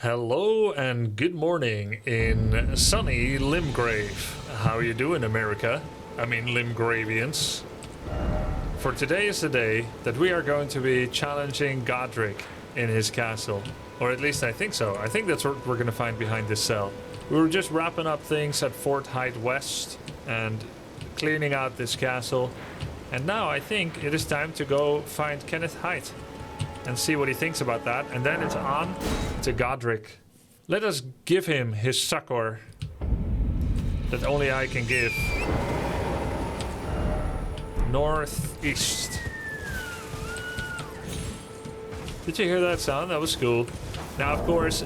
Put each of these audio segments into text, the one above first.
Hello and good morning in sunny Limgrave. How you doing, America? I mean Limgravians. For today is the day that we are going to be challenging Godrick in his castle. Or at least I think so. I think that's what we're going to find behind this cell. We were just wrapping up things at Fort Height West and cleaning out this castle. And now I think it is time to go find Kenneth Height and see what he thinks about that. And then it's on to Godrick. Let us give him his succor that only I can give. Northeast. Did you hear that sound? That was cool. Now, of course,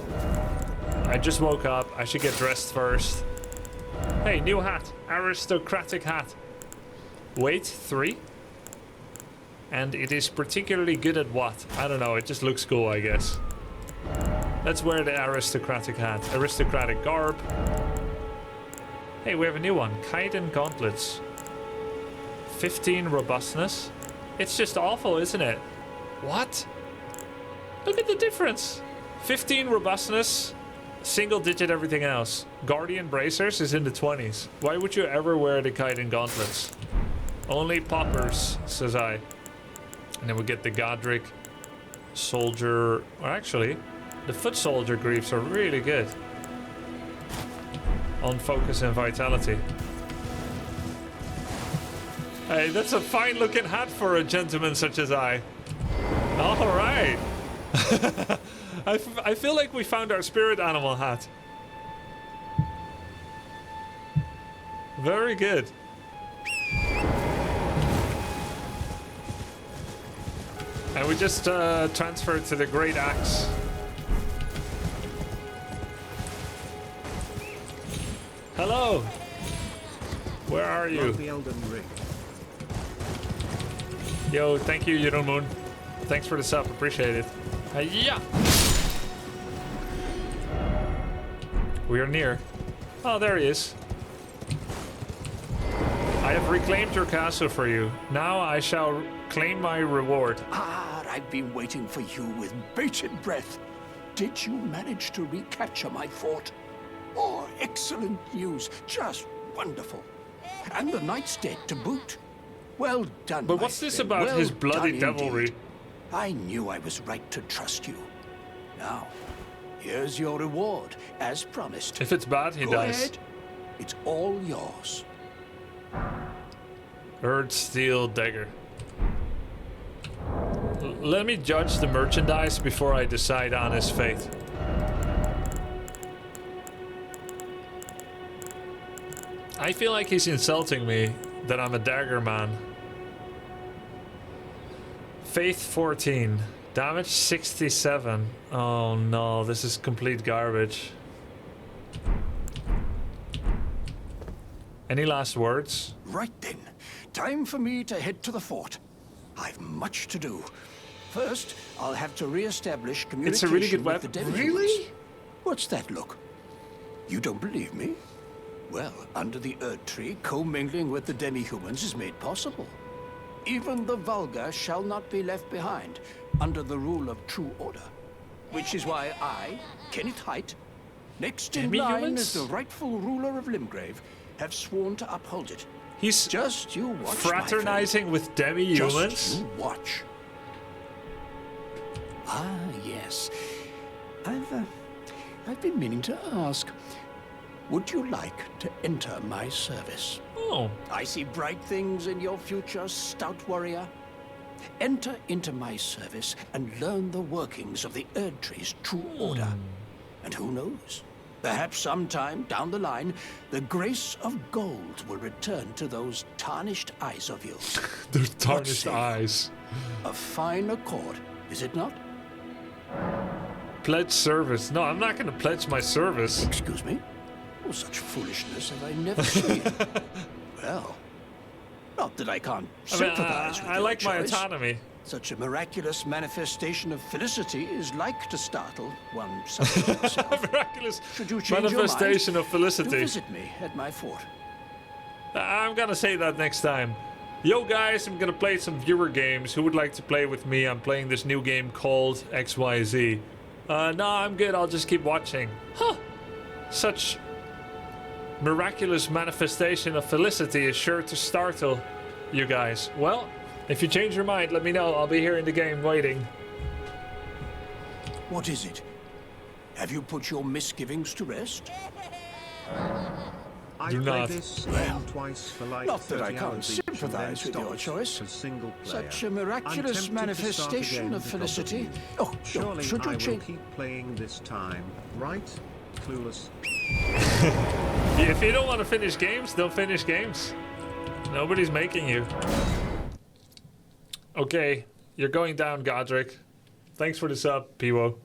I just woke up. I should get dressed first. Hey, new hat. Aristocratic hat. Weight 3. And it is particularly good at what? I don't know, it just looks cool, I guess. Let's wear the aristocratic hat. Aristocratic garb. Hey, we have a new one. Chitin gauntlets. 15 robustness. It's just awful, isn't it? What? Look at the difference. 15 robustness, single digit everything else. Guardian bracers is in the 20s. Why would you ever wear the chitin gauntlets? Only poppers, says I. And then we get the Godrick soldier, or actually, the foot soldier greaves are really good on focus and vitality. Hey, that's a fine looking hat for a gentleman such as I. All right. I feel like we found our spirit animal hat. Very good. And we just transferred to the Greataxe. Hello. Where are you? The Elden ring. Yo, thank you, Yudon Moon. Thanks for the sub, appreciate it. Yeah. We are near. Oh, there he is. I have reclaimed your castle for you. Now I shall claim my reward. I've been waiting for you with bated breath. Did you manage to recapture my fort? Oh, excellent news. Just wonderful. And the knight's dead to boot. Well done, But what's this friend. about Well his bloody done devilry? indeed. I knew I was right to trust you. Now, here's your reward, as promised. If it's bad, he Go dies. ahead. It's all yours. Earth Steel Dagger. Let me judge the merchandise before I decide on his fate. I feel like he's insulting me that I'm a dagger man. Faith 14. Damage 67. Oh no, this is complete garbage. Any last words? Right then. Time for me to head to the fort. I've much to do. First, I'll have to re-establish communication It's a really good with the weapon. demi-humans. Really? What's that look? You don't believe me? Well, under the Erd Tree, commingling with the demi-humans is made possible. Even the vulgar shall not be left behind, under the rule of true order. Which is why I, Kenneth Height, next in line Demi-humans? as the rightful ruler of Limgrave, have sworn to uphold it. He's Just you watch, fraternizing with demi-humans? Just you watch. Ah, yes. I've been meaning to ask. Would you like to enter my service? Oh. I see bright things in your future, stout warrior. Enter into my service and learn the workings of the Erd Tree's true order. And who knows? Perhaps sometime down the line, the grace of gold will return to those tarnished eyes of yours. Those tarnished say you? eyes. A fine accord, is it not? Pledge service. No, I'm not gonna pledge my service. Excuse me? Oh, such foolishness have I never seen. Well, not that I can't sympathize with I your like my choice. autonomy. Such a miraculous manifestation of felicity is like to startle one such as yourself. Miraculous Should you change manifestation your of mind, do felicity. visit me at my fort. I'm gonna say that next time. Yo guys, I'm gonna play some viewer games. Who would like to play with me? I'm playing this new game called XYZ. No, I'm good. I'll just keep watching. Huh. Such miraculous manifestation of felicity is sure to startle you guys. Well, if you change your mind, let me know. I'll be here in the game waiting. What is it? Have you put your misgivings to rest? I Do played not. this Well, twice for like not that 30 I can't hours each and sympathize then with your stopped choice. for single player. Such a I'm miraculous tempted to start manifestation again of because felicity. you. Oh, no, Surely should I you will change? keep playing this time, right? Clueless. If you don't want to finish games, don't finish games. Nobody's making you. Okay, you're going down, Godrick. Thanks for the sub, Piwo.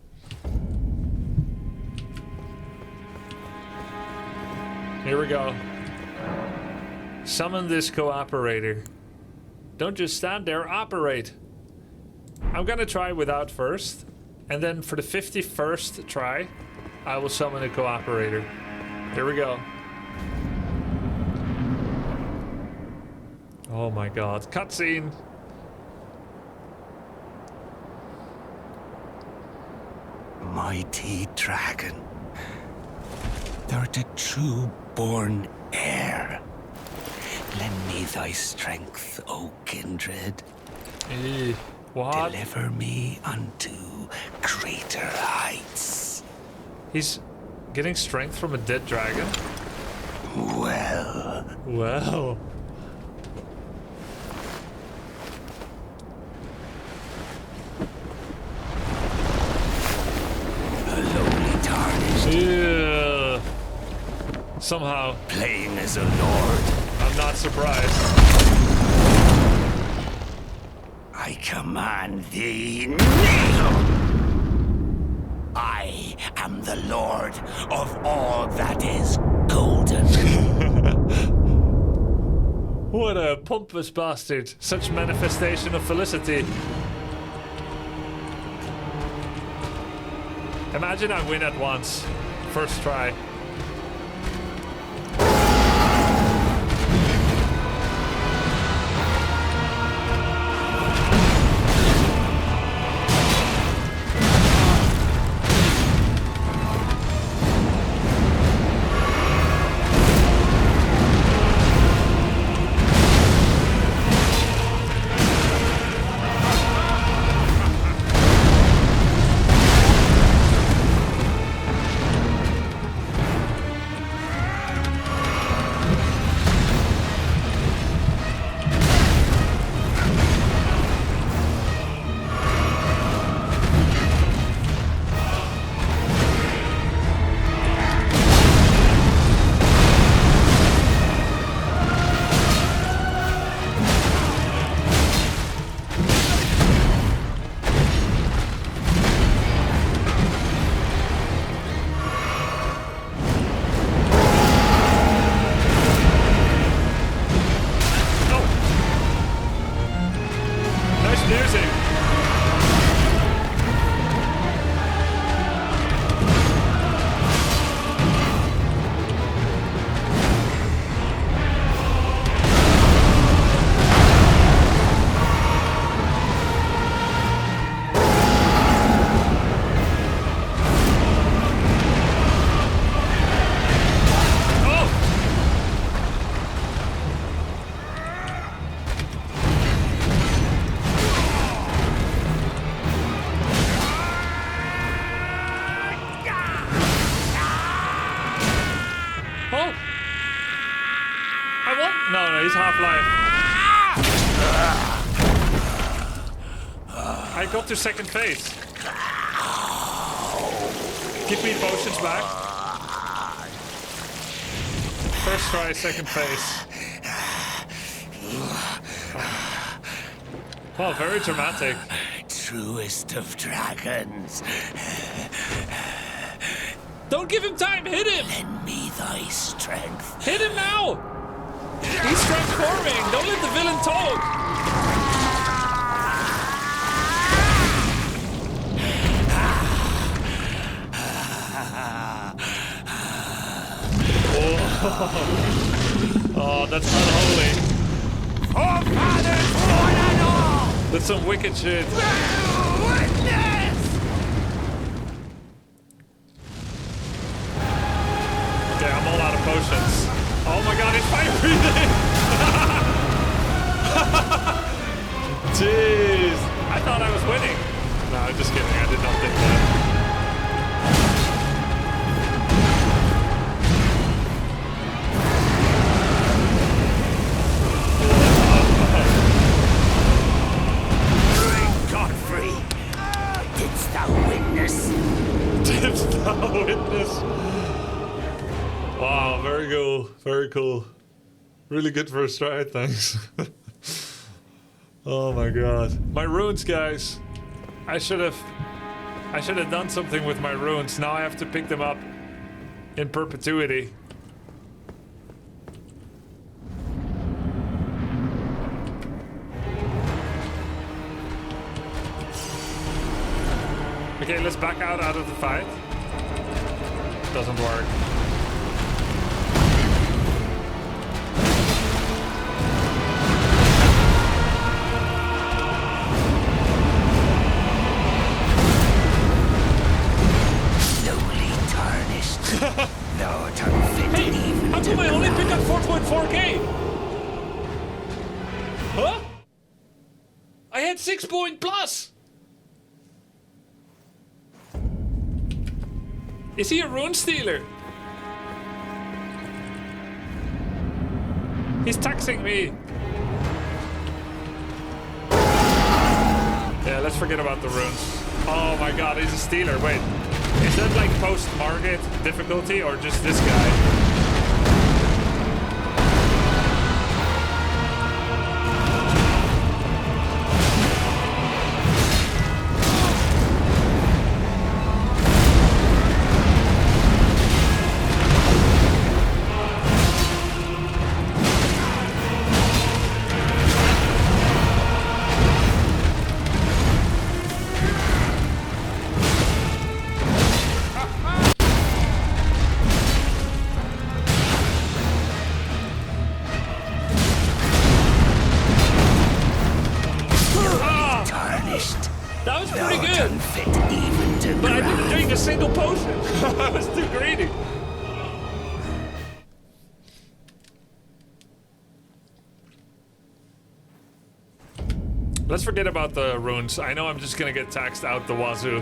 Here we go. Summon this cooperator. Don't just stand there, operate. I'm gonna try without first, and then for the 51st try, I will summon a cooperator. Here we go. Oh my god, cutscene. Mighty dragon. Thou'rt a true-born heir. Lend me thy strength, O kindred. What? Deliver me unto greater heights. He's getting strength from a dead dragon? Well, Wow. a lowly tarnished, Yeah. Somehow, playing as a lord. I'm not surprised. I command thee, kneel! I am the lord of all that is golden. What a pompous bastard. Such manifestation of felicity. Imagine I win at once. First try. Nice music. Oh! Oh! I won? No, he's half-life. I got to second phase. Give me potions back. First try, second phase. Wow, very dramatic. Truest of dragons, Don't give him time, hit him! lend me thy strength. Hit him now! He's transforming, don't let the villain talk! Oh, that's not holy. Forefathers, one and all, That's some wicked shit. bear witness! potions. Oh my god, it's fire breathing! Jeez! I thought I was winning. No, I'm just kidding. I did not think that. Godfrey, didst thou witness? Didst thou witness? Wow, very cool. Very cool. Really good first try, thanks. Oh my god. My runes, guys. I should have done something with my runes. Now I have to pick them up in perpetuity. Okay, let's back out of the fight. Doesn't work. Thou art unfit even How come I only pick up 4.4k? Huh? I had 6 point plus! Is he a rune stealer? He's taxing me. Yeah, let's forget about the runes. Oh my god, he's a stealer. Wait. Is that like post-market difficulty or just this guy? That was pretty good. But I didn't drink a single potion. I was too greedy. Let's forget about the runes. I know I'm just gonna get taxed out the wazoo.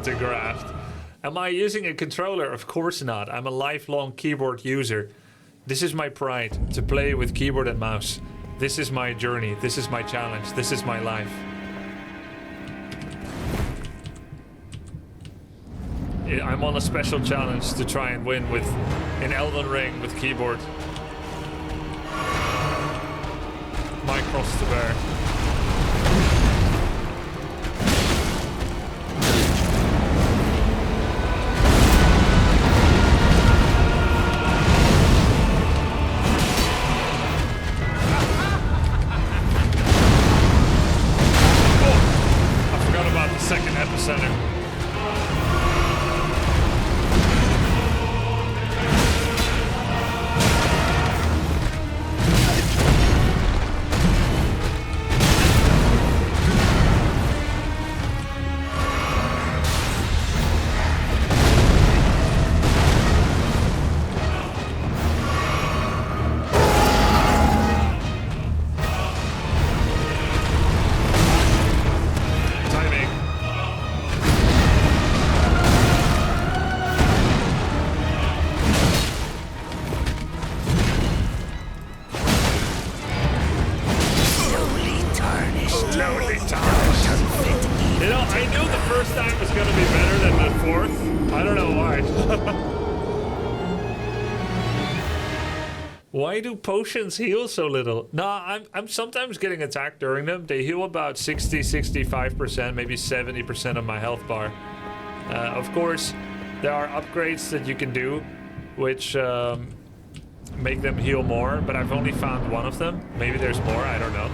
To graft. Am I using a controller? Of course not. I'm a lifelong keyboard user. This is my pride, to play with keyboard and mouse. This is my journey. This is my challenge. This is my life. I'm on a special challenge to try and win with an Elden Ring with keyboard. My cross to bear. Second epicenter. You know, I knew the first time was gonna be better than the fourth. I don't know why. Why do potions heal so little? No, I'm sometimes getting attacked during them. They heal about 60, 65%, maybe 70% of my health bar. Of course, there are upgrades that you can do, which make them heal more, but I've only found one of them. Maybe there's more, I don't know.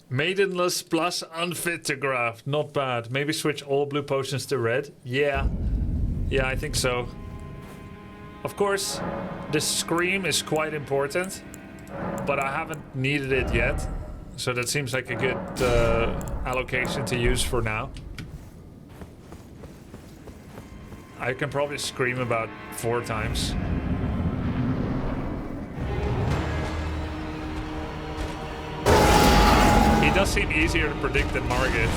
Maidenless plus unfit to graft. Not bad. Maybe switch all blue potions to red. Yeah. Yeah, I think so. Of course, the scream is quite important, but I haven't needed it yet. So that seems like a good allocation to use for now. I can probably scream about 4 times. He does seem easier to predict than Margit.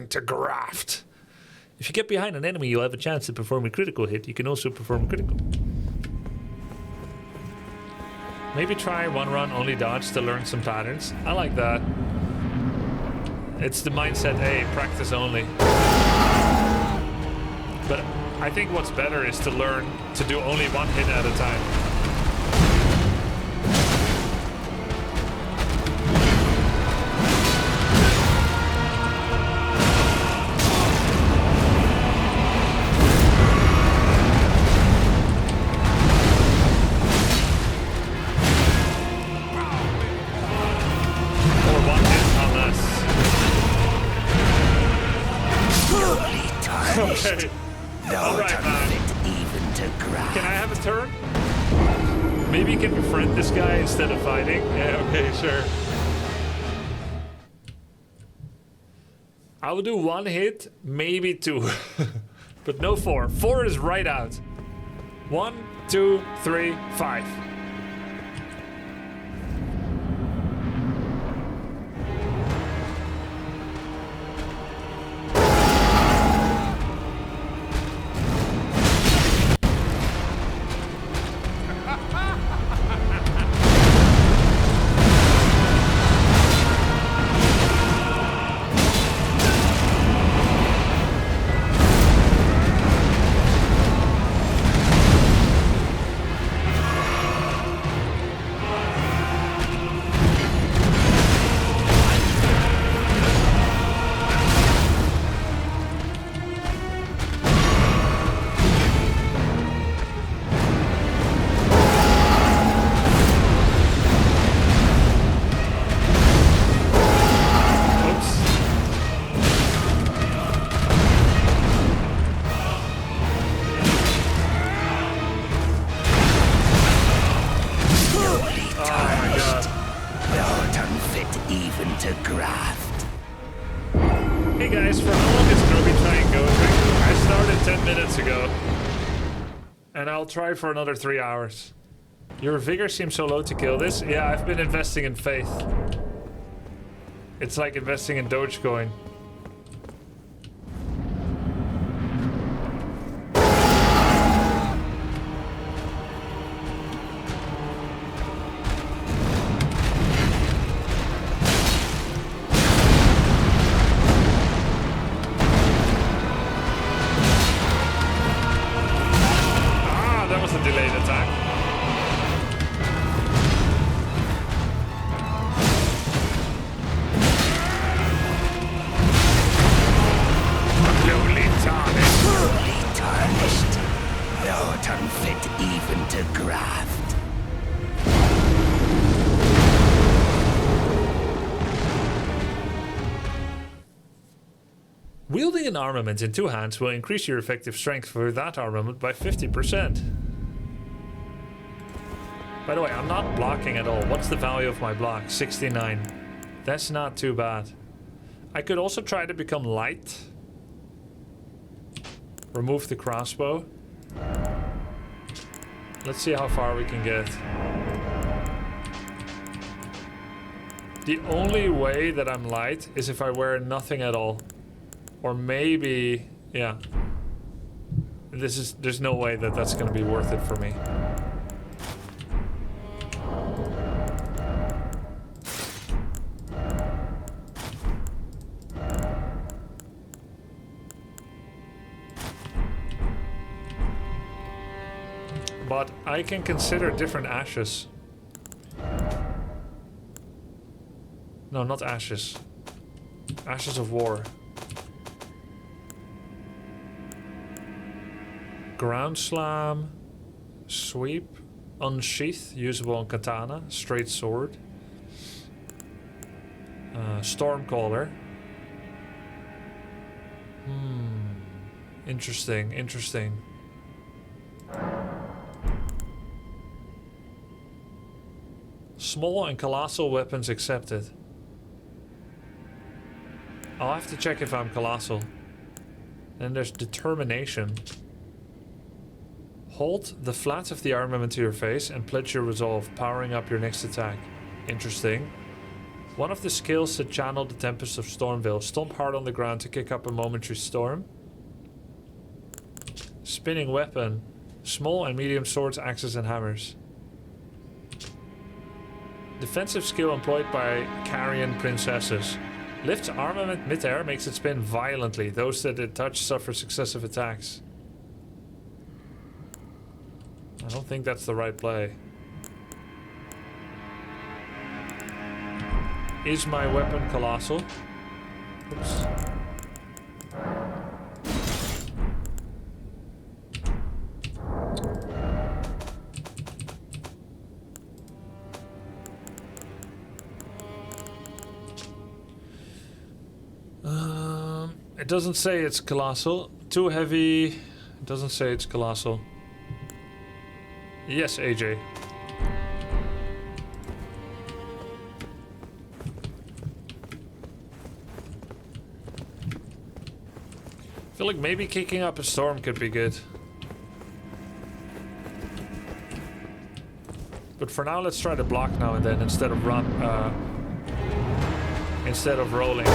To graft. If you get behind an enemy, you'll have a chance to perform a critical hit. You can also perform a critical. Maybe try one run only dodge to learn some patterns. I like that. It's the mindset A, practice only. But I think what's better is to learn to do only one hit at a time. Okay. Alright, man. Can I have a turn? Maybe you can befriend this guy instead of fighting? Yeah, okay, sure. I will do 1 hit, maybe 2. But no 4. 4 is right out. 1, 2, 3, 5. Not unfit even to graft. Hey guys, for how long is Grubby trying Godrick? I started 10 minutes ago. And I'll try for another 3 hours. Your vigor seems so low to kill this. Yeah, I've been investing in faith. It's like investing in Dogecoin. Wielding an armament in 2 hands will increase your effective strength for that armament by 50%. By the way, I'm not blocking at all. What's the value of my block? 69. That's not too bad. I could also try to become light. Remove the crossbow. Let's see how far we can get. The only way that I'm light is if I wear nothing at all. Or maybe, yeah. There's no way that that's gonna be worth it for me. But I can consider different ashes. No, not ashes. Ashes of war. Ground slam, sweep, unsheath, usable on katana, straight sword, stormcaller. Interesting, interesting. Small and colossal weapons accepted. I'll have to check if I'm colossal. Then there's determination. Hold the flat of the armament to your face and pledge your resolve, powering up your next attack. Interesting. One of the skills to channel the Tempest of Stormveil. Stomp hard on the ground to kick up a momentary storm. Spinning weapon. Small and medium swords, axes and hammers. Defensive skill employed by Carian princesses. Lifts armament mid-air, makes it spin violently. Those that it touch suffer successive attacks. I don't think that's the right play. Is my weapon colossal? Oops. It doesn't say it's colossal. Too heavy. It doesn't say it's colossal. Yes, AJ. I feel like maybe kicking up a storm could be good. But for now, let's try to block now and then instead of instead of rolling.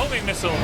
homing missile.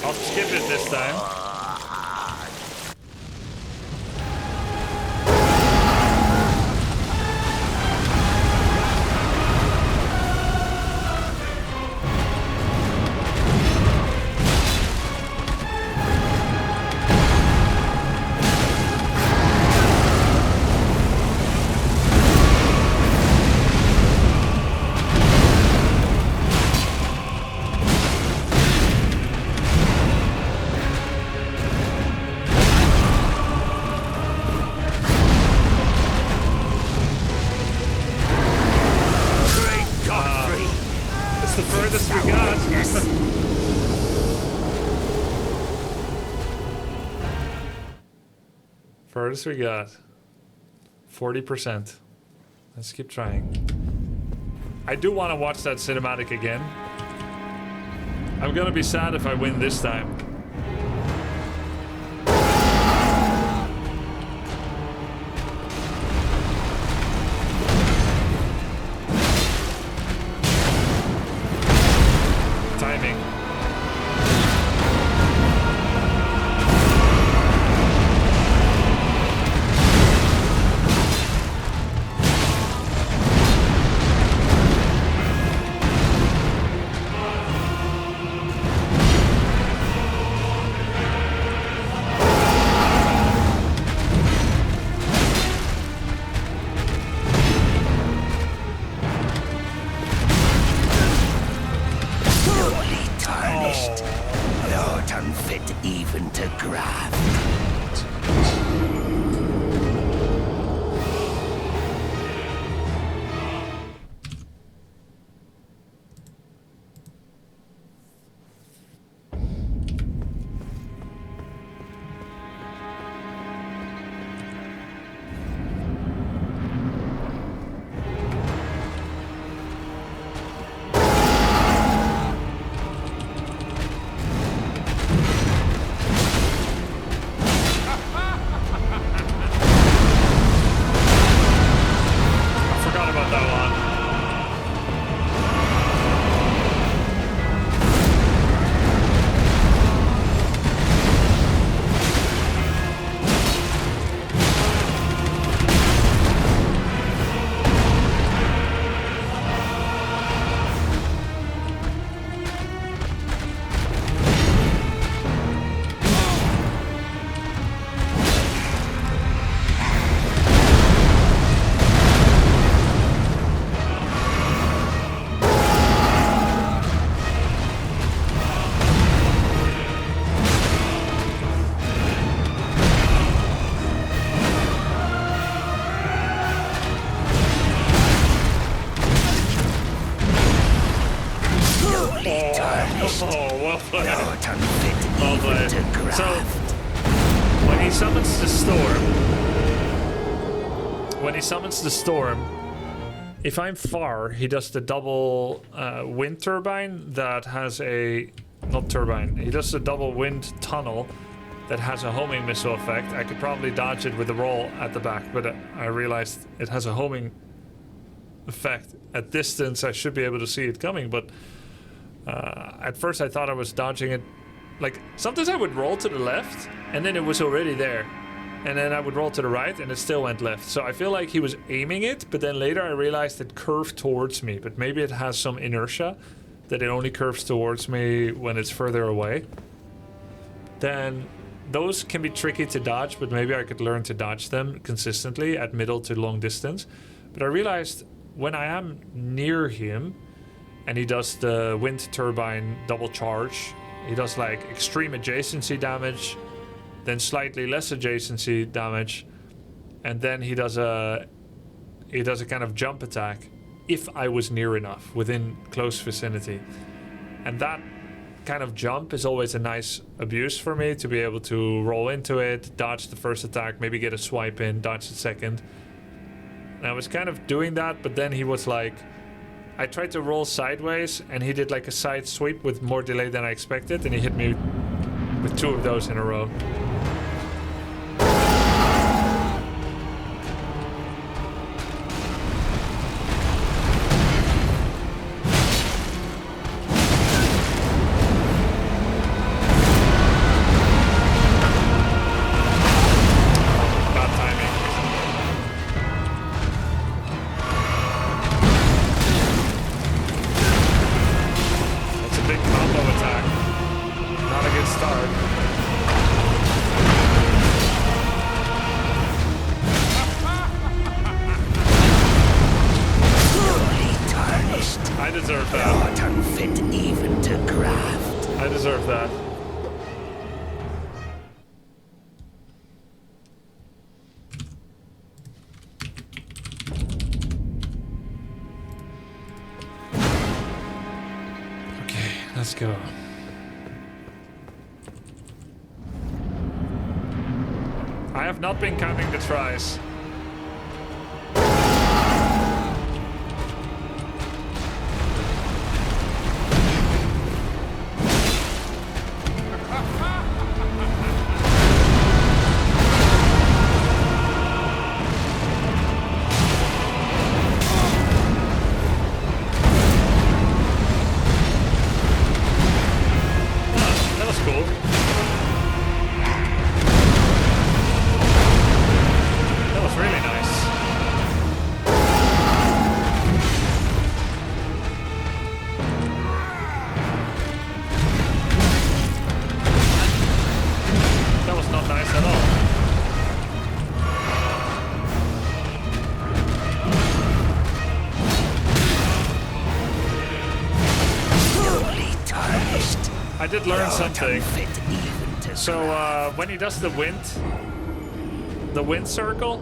I'll skip it this time. Furthest we got 40%. Let's keep trying. I do want to watch that cinematic again. I'm gonna be sad if I win this time. Timing. So, when he summons the storm, if I'm far, he does the double wind turbine that has he does the double wind tunnel that has a homing missile effect. I could probably dodge it with a roll at the back, but I realized it has a homing effect. At distance, I should be able to see it coming, but at first I thought I was dodging it. Like, sometimes I would roll to the left, and then it was already there. and then I would roll to the right, and it still went left. So I feel like he was aiming it, but then later I realized it curved towards me. But maybe it has some inertia, that it only curves towards me when it's further away. Then those can be tricky to dodge, but maybe I could learn to dodge them consistently at middle to long distance. But I realized when I am near him, and he does the wind turbine double charge, he does like extreme adjacency damage, then slightly less adjacency damage, and then he does a kind of jump attack if I was near enough, within close vicinity. And that kind of jump is always a nice abuse for me, to be able to roll into it, dodge the first attack, maybe get a swipe in, dodge the second. And I was kind of doing that, but then he was like, I tried to roll sideways, and he did like a side sweep with more delay than I expected, and he hit me with 2 of those in a row. Let's go. I have not been counting the tries. I did learn something. So when he does the wind circle,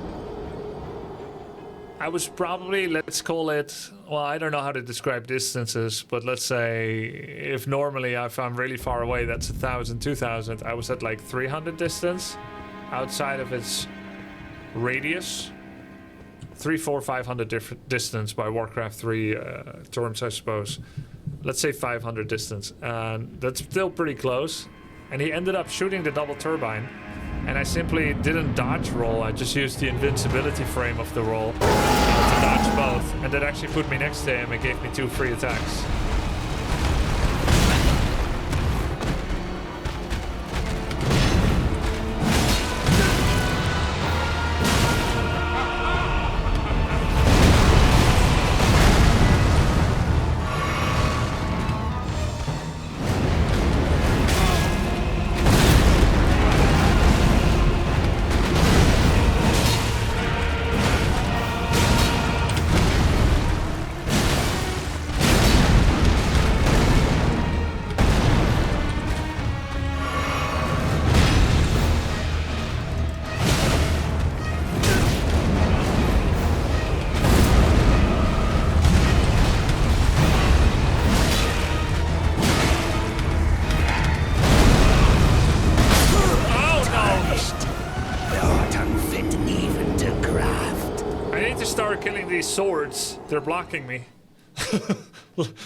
I was probably, let's call it, well, I don't know how to describe distances, but let's say if normally if I'm really far away, that's 1,000, 2,000, I was at like 300 distance outside of its radius. 300, 400, 500 different distance by Warcraft 3 terms, I suppose. Let's say 500 distance, and that's still pretty close. And he ended up shooting the double turbine, and I simply didn't dodge roll. I just used the invincibility frame of the roll to dodge both, and that actually put me next to him and gave me 2 free attacks. Swords, they're blocking me.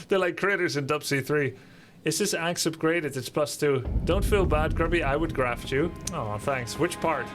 They're like critters in Dub C3. Is this axe upgraded? It's +2. Don't feel bad, Grubby. I would graft you. Oh, thanks. Which part?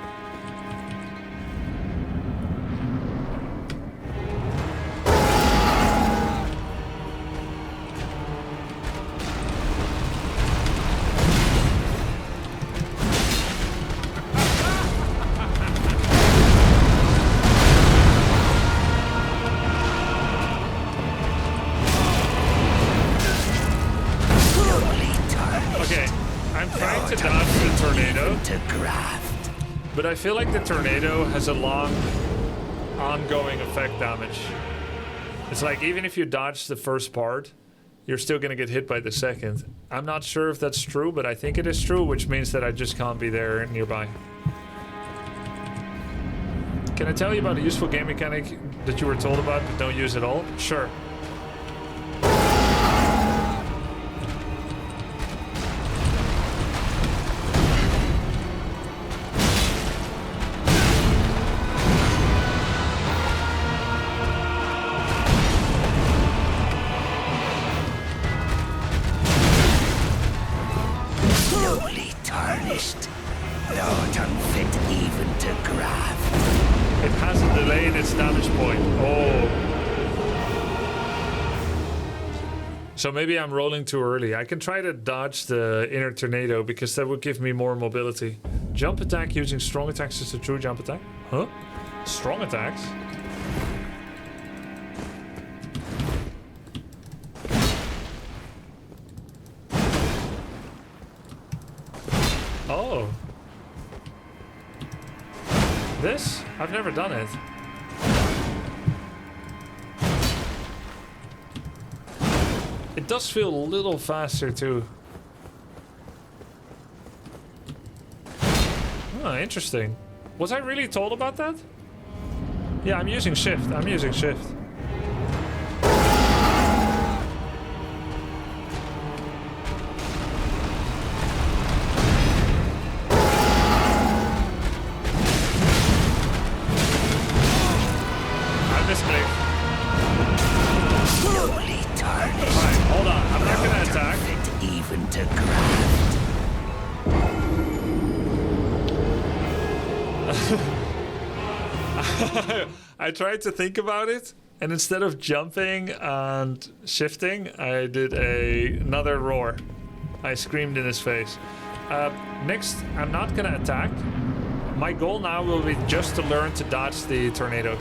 But I feel like the tornado has a long, ongoing effect damage. It's like even if you dodge the first part, you're still gonna get hit by the second. I'm not sure if that's true, but I think it is true, which means that I just can't be there nearby. Can I tell you about a useful game mechanic that you were told about but don't use at all? Sure. Slowly tarnished, not unfit even to graft. It has a delay in its damage point. Oh. So maybe I'm rolling too early. I can try to dodge the inner tornado because that would give me more mobility. Jump attack using strong attacks is a true jump attack? Huh? Strong attacks? Oh. This? I've never done it. It does feel a little faster too. Oh, interesting. Was I really told about that? Yeah, I'm using shift. I'm using shift. Slowly tarnished. Alright, hold on. I'm not gonna attack. Unfit even to graft. I tried to think about it, and instead of jumping and shifting, I did another roar. I screamed in his face. Next, I'm not gonna attack. My goal now will be just to learn to dodge the tornado.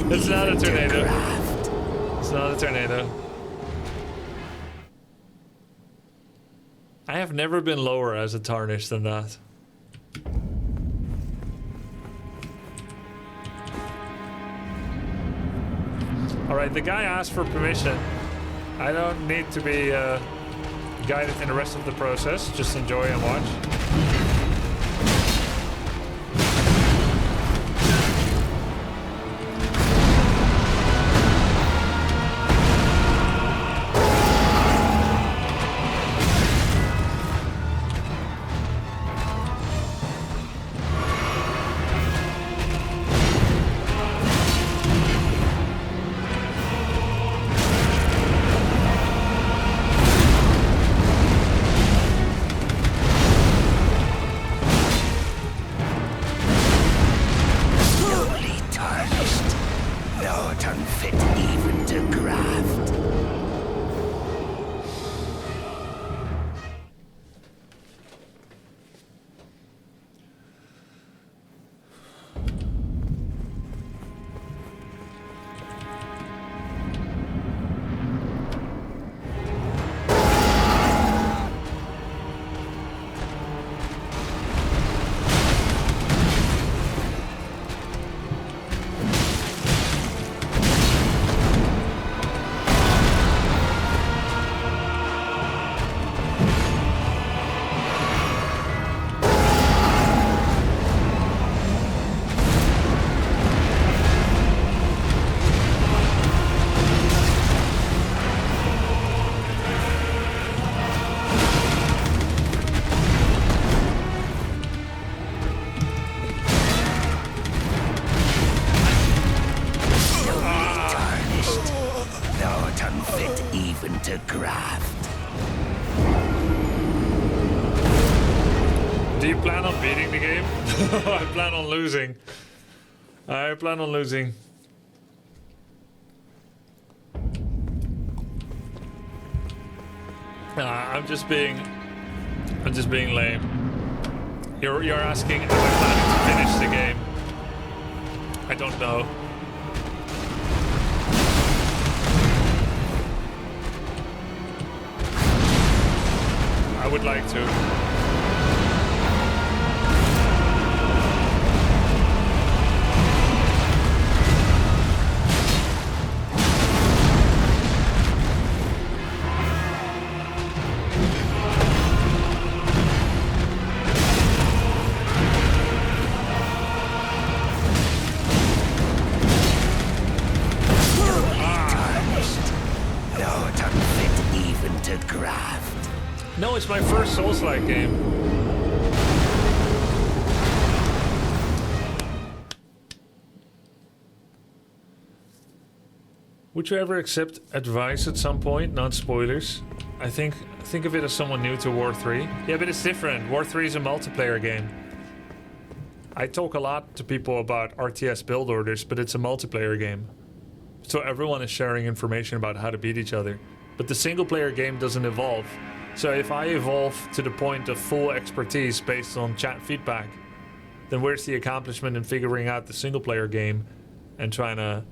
It's not a tornado. It's not a tornado. I have never been lower as a tarnish than that. Alright, the guy asked for permission. I don't need to be guided in the rest of the process. Just enjoy and watch. to graft. Do you plan on beating the game? I plan on losing. I plan on losing. I'm just being lame. You're asking, am I planning to finish the game? I don't know. I would like to. No, it's my first Souls-like game. Would you ever accept advice at some point? Not spoilers. I think of it as someone new to War 3. Yeah, but it's different. War 3 is a multiplayer game. I talk a lot to people about RTS build orders, but it's a multiplayer game. So everyone is sharing information about how to beat each other. But the single player game doesn't evolve. So if I evolve to the point of full expertise based on chat feedback, then where's the accomplishment in figuring out the single player game and trying to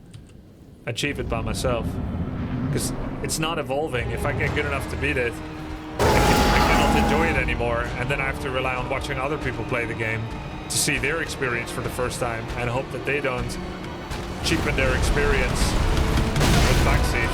achieve it by myself? Because it's not evolving. If I get good enough to beat it, I cannot enjoy it anymore, and then I have to rely on watching other people play the game to see their experience for the first time and hope that they don't cheapen their experience with backseat.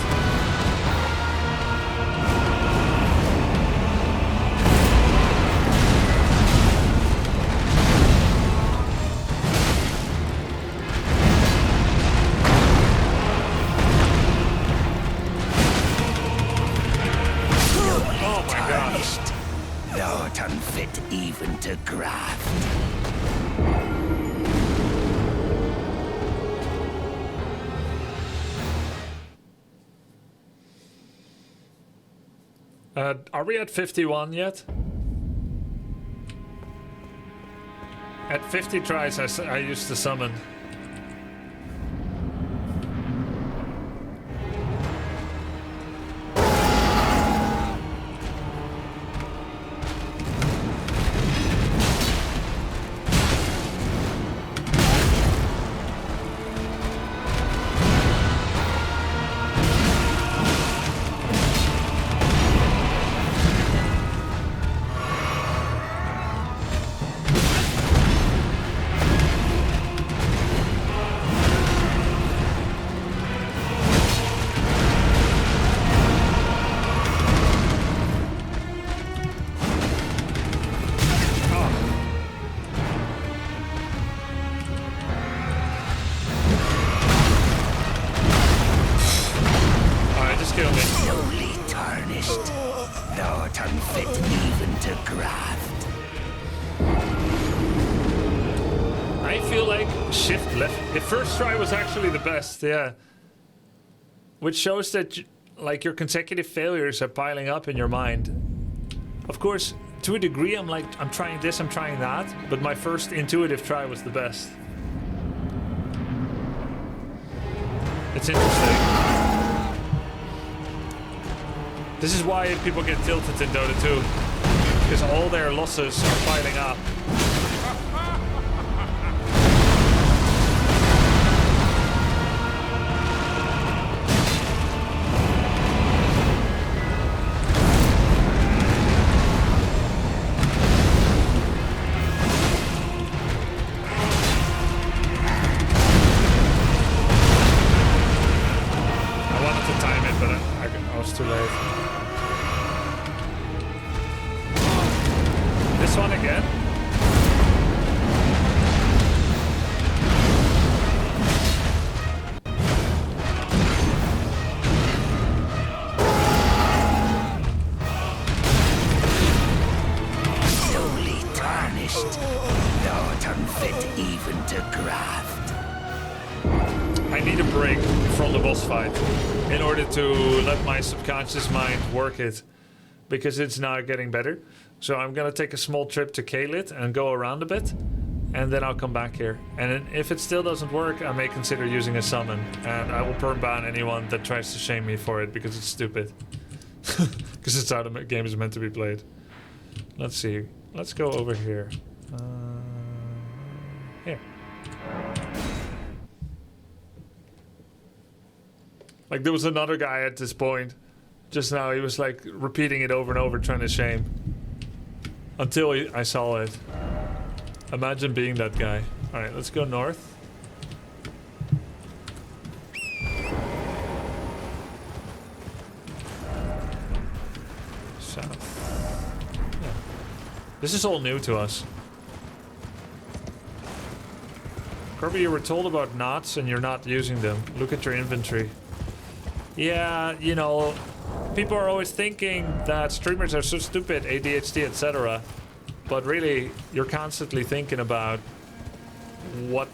Unfit even to graft. Are we at 51 yet? At 50 tries, I used to summon. First try was actually the best, yeah. Which shows that, like, your consecutive failures are piling up in your mind. Of course, to a degree, I'm trying this, I'm trying that, but my first intuitive try was the best. It's interesting. This is why people get tilted in Dota 2, because all their losses are piling up. Subconscious mind work it, because it's not getting better. So I'm gonna take a small trip to Caelid and go around a bit, and then I'll come back here. And if it still doesn't work, I may consider using a summon, and I will perm ban anyone that tries to shame me for it, because it's stupid. Because it's how the game is meant to be played. Let's see. Let's go over here. Here. Like, there was another guy at this point. Just now, he was like repeating it over and over, trying to shame. Until I saw it. Imagine being that guy. Alright, let's go north. South. Yeah. This is all new to us. Grubby, you were told about knots and you're not using them. Look at your inventory. Yeah, you know, people are always thinking that streamers are so stupid, ADHD, etc. But really, you're constantly thinking about what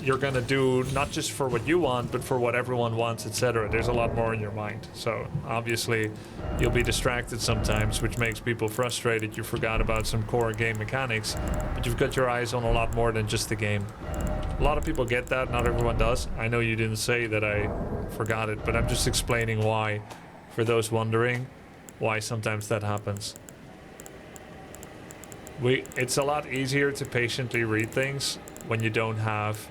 you're gonna do, not just for what you want, but for what everyone wants, etc. There's a lot more in your mind. So obviously, you'll be distracted sometimes, which makes people frustrated. You forgot about some core game mechanics, but you've got your eyes on a lot more than just the game. A lot of people get that, not everyone does. I know you didn't say that I forgot it, but I'm just explaining why, for those wondering, why sometimes that happens. It's a lot easier to patiently read things when you don't have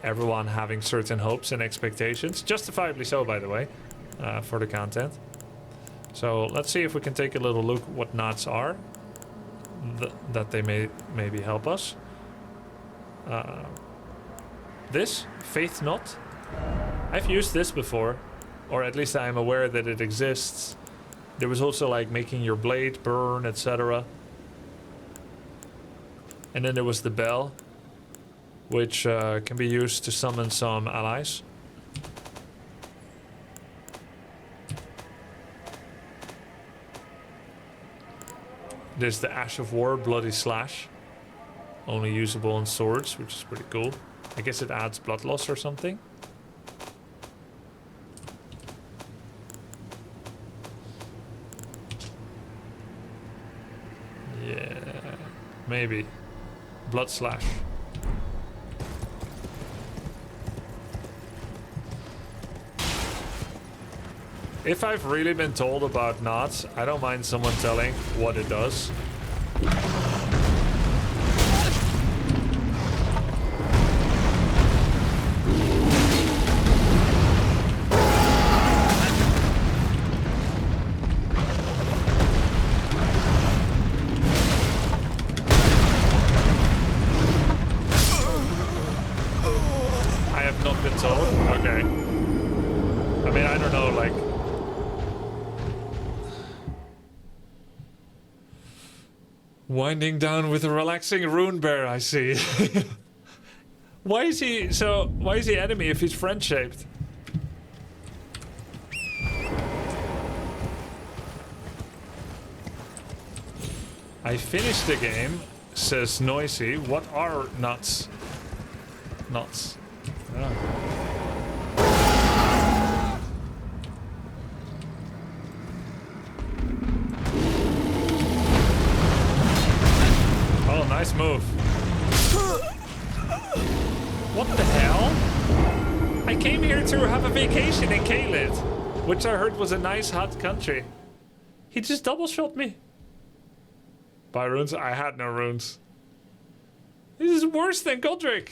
everyone having certain hopes and expectations. Justifiably so, by the way, for the content. So let's see if we can take a little look what knots are. That they may maybe help us. This, Faith Knot. I've used this before, or at least I am aware that it exists. There was also like making your blade burn, etc. And then there was the bell, which can be used to summon some allies. There's the Ash of War, Bloody Slash. Only usable on swords, which is pretty cool. I guess it adds blood loss or something. Yeah, maybe. Blood Slash. If I've really been told about knots, I don't mind someone telling what it does. Winding down with a relaxing rune bear, I see. Why is he enemy if he's friend shaped? I finished the game, says Noisy. What are nuts? Nuts. Oh. Nice move. What the hell? I came here to have a vacation in Caelid, which I heard was a nice hot country. He just double shot me. By runes? I had no runes. This is worse than Godrick.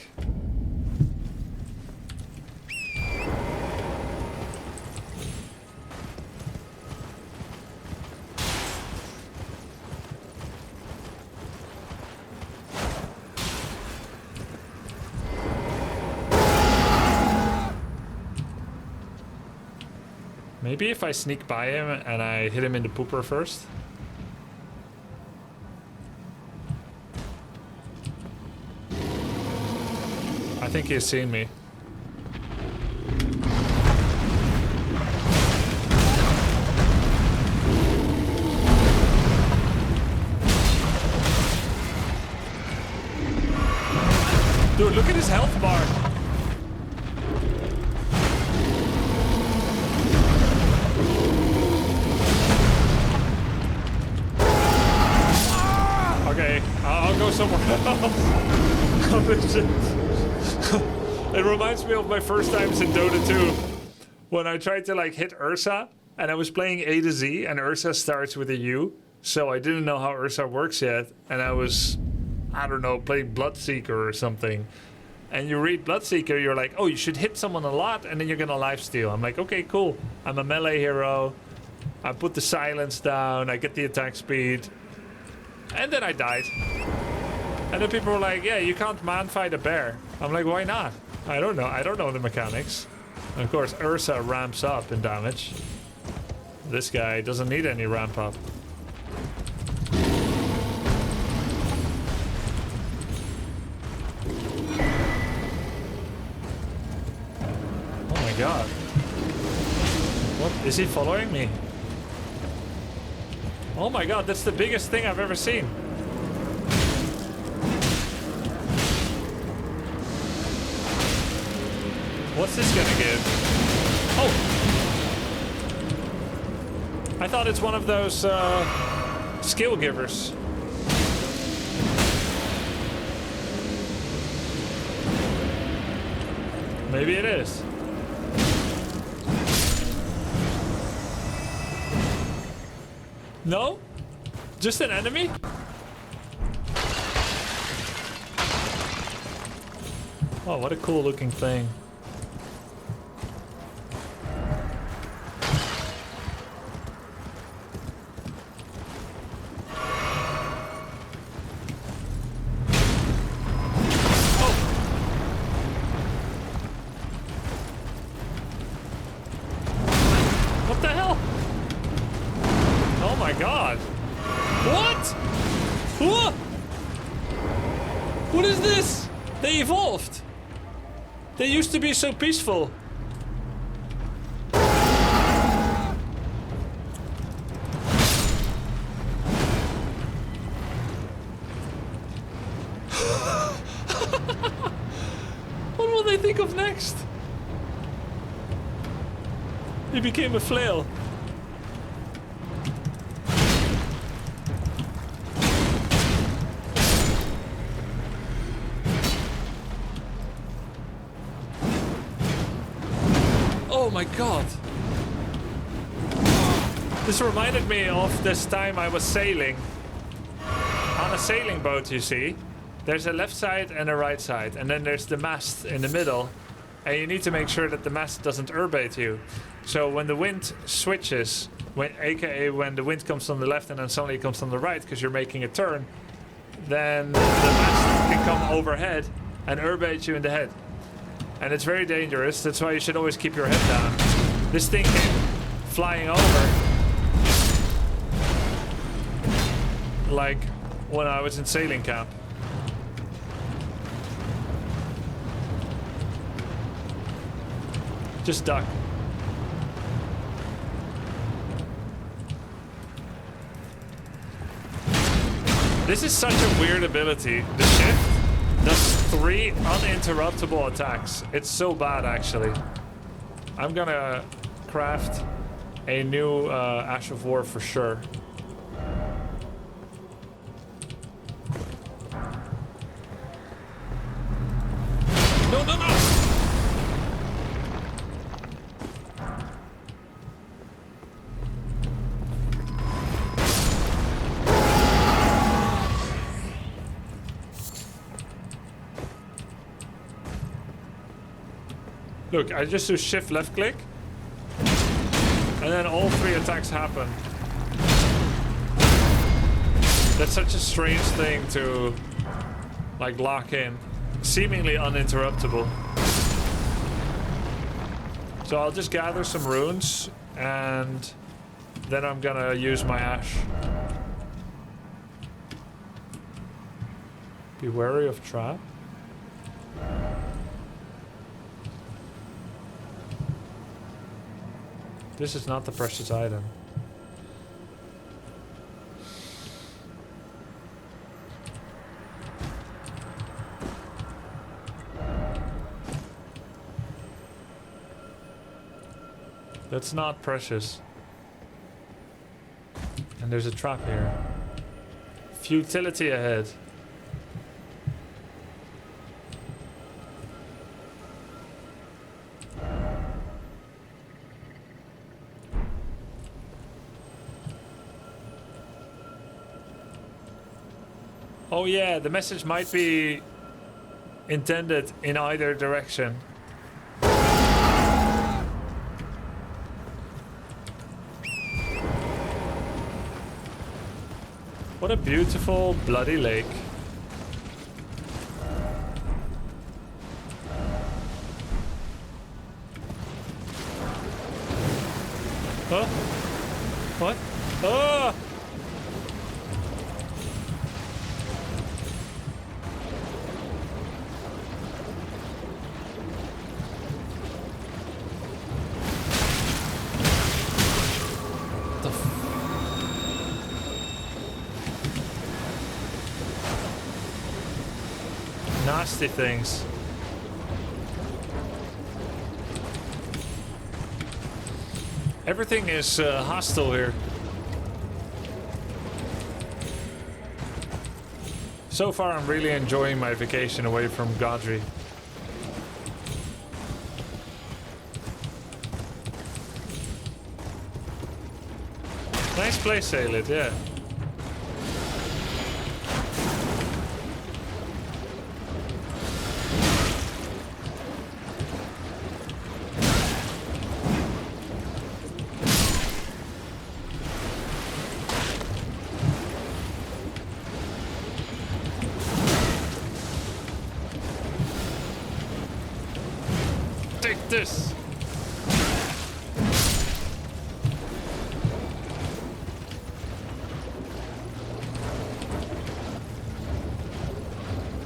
Maybe if I sneak by him and I hit him in the pooper first. I think he's seen me. Dude, look at his health bar. Okay, I'll go somewhere else. Holy shit. It reminds me of my first times in Dota 2 when I tried to like hit Ursa and I was playing A to Z and Ursa starts with a U, so I didn't know how Ursa works yet, and I was I don't know, playing Bloodseeker or something, and you read Bloodseeker, you're like, oh, you should hit someone a lot, and then you're gonna lifesteal. I'm like, okay, cool. I'm a melee hero. I put the silence down. I get the attack speed, and then I died. And then people were like, yeah, you can't man fight a bear. I'm like, why not? I don't know. I don't know the mechanics. And of course, Ursa ramps up in damage. This guy doesn't need any ramp up. Oh my god. What? Is he following me? Oh my god, that's the biggest thing I've ever seen. What's this gonna give? Oh! I thought it's one of those skill givers. Maybe it is. No? Just an enemy? Oh, what a cool looking thing. They used to be so peaceful. What will they think of next? He became a flail. Oh my god. This reminded me of this time I was sailing. On a sailing boat, you see. There's a left side and a right side. And then there's the mast in the middle. And you need to make sure that the mast doesn't urbate you. So when the wind switches, aka when the wind comes from the left and then suddenly it comes from the right because you're making a turn, then the mast can come overhead and urbate you in the head. And it's very dangerous. That's why you should always keep your head down. This thing came flying over. Like when I was in sailing camp. Just duck. This is such a weird ability. The shift does 3 uninterruptible attacks. It's so bad, actually. I'm gonna craft a new Ash of War for sure. No, no, no! Look, I just do shift left click. And then all 3 attacks happen. That's such a strange thing to like lock in. Seemingly uninterruptible. So I'll just gather some runes and then I'm gonna use my ash. Be wary of trap. This is not the precious item. That's not precious. And there's a trap here. Futility ahead. Oh yeah, the message might be intended in either direction. What a beautiful bloody lake. Huh? What? Oh! Nasty things. Everything is hostile here. So far, I'm really enjoying my vacation away from Godrick. Nice place, Caelid, yeah. Take this!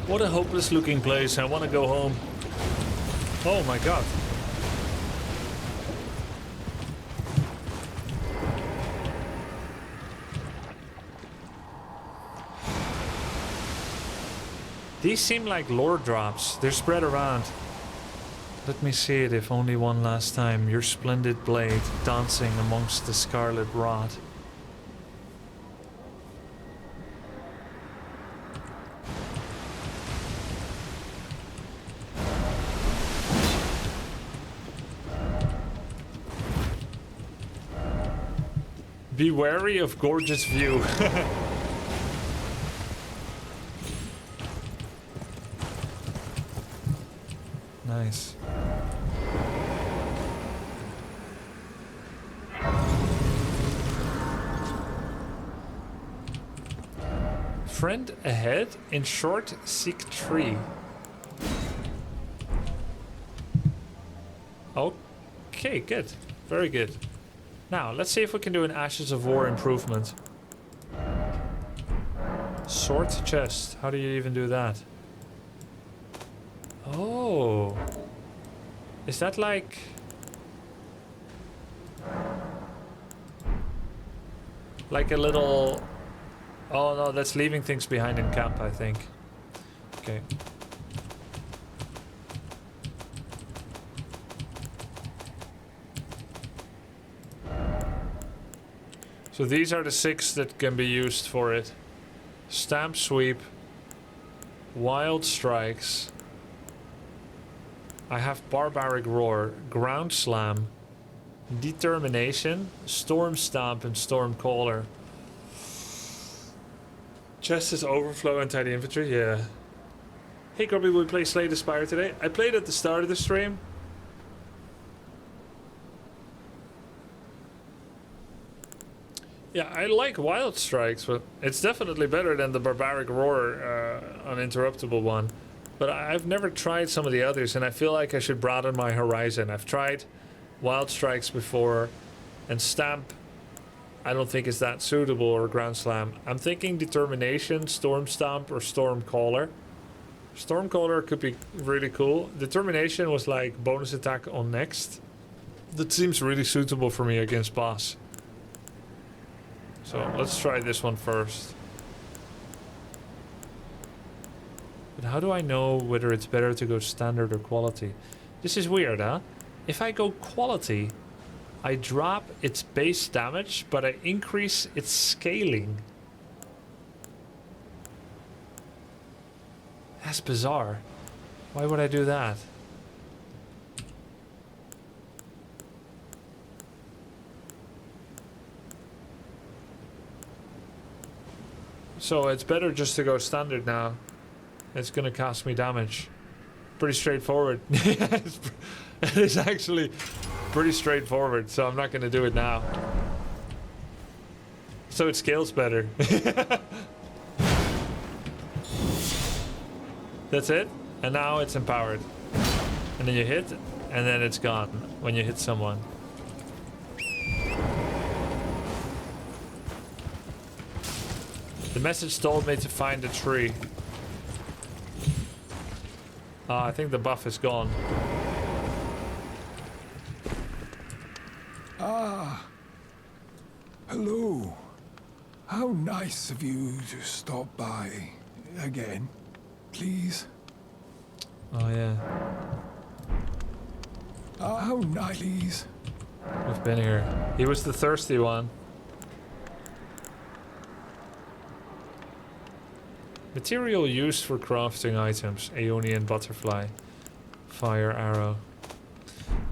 What a hopeless looking place. I want to go home. Oh my god. These seem like lore drops. They're spread around. Let me see it, if only one last time. Your splendid blade dancing amongst the scarlet rod. Be wary of gorgeous view. Nice. Friend ahead, in short, seek tree. Okay, good. Very good. Now, let's see if we can do an Ashes of War improvement. Sword chest. How do you even do that? Oh. Is that like... like a little... Oh no, that's leaving things behind in camp, I think. Okay. So these are the 6 that can be used for it. Stamp Sweep. Wild Strikes. I have Barbaric Roar. Ground Slam. Determination. Storm Stomp and Storm Caller. Chest is overflow anti-infantry, yeah. Hey Grubby, we play Slay the Spire today. I played at the start of the stream. Yeah, I like Wild Strikes, but it's definitely better than the Barbaric Roar uninterruptible one. But I've never tried some of the others, and I feel like I should broaden my horizon. I've tried Wild Strikes before, and Stamp I don't think is that suitable, or Ground Slam. I'm thinking Determination, Storm Stomp, or Storm Caller. Storm Caller could be really cool. Determination was like bonus attack on next. That seems really suitable for me against boss. So let's try this one first. But how do I know whether it's better to go standard or quality? This is weird, huh? If I go quality, I drop its base damage, but I increase its scaling. That's bizarre. Why would I do that? so it's better just to go standard now. It's gonna cost me damage. Pretty straightforward. It is actually pretty straightforward, so I'm not gonna do it now. So it scales better. That's it. And now it's empowered. And then you hit, and then it's gone when you hit someone. The message told me to find a tree. I think the buff is gone. Ah. Hello. How nice of you to stop by again, please. Oh yeah. How nice, please. We've been here. He was the thirsty one. Material used for crafting items. Aeonian butterfly. Fire arrow.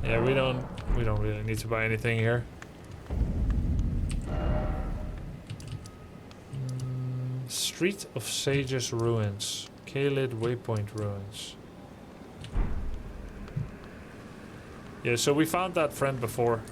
Yeah, we don't really need to buy anything here. Street of Sages Ruins. Caelid Waypoint Ruins. Yeah, so we found that friend before.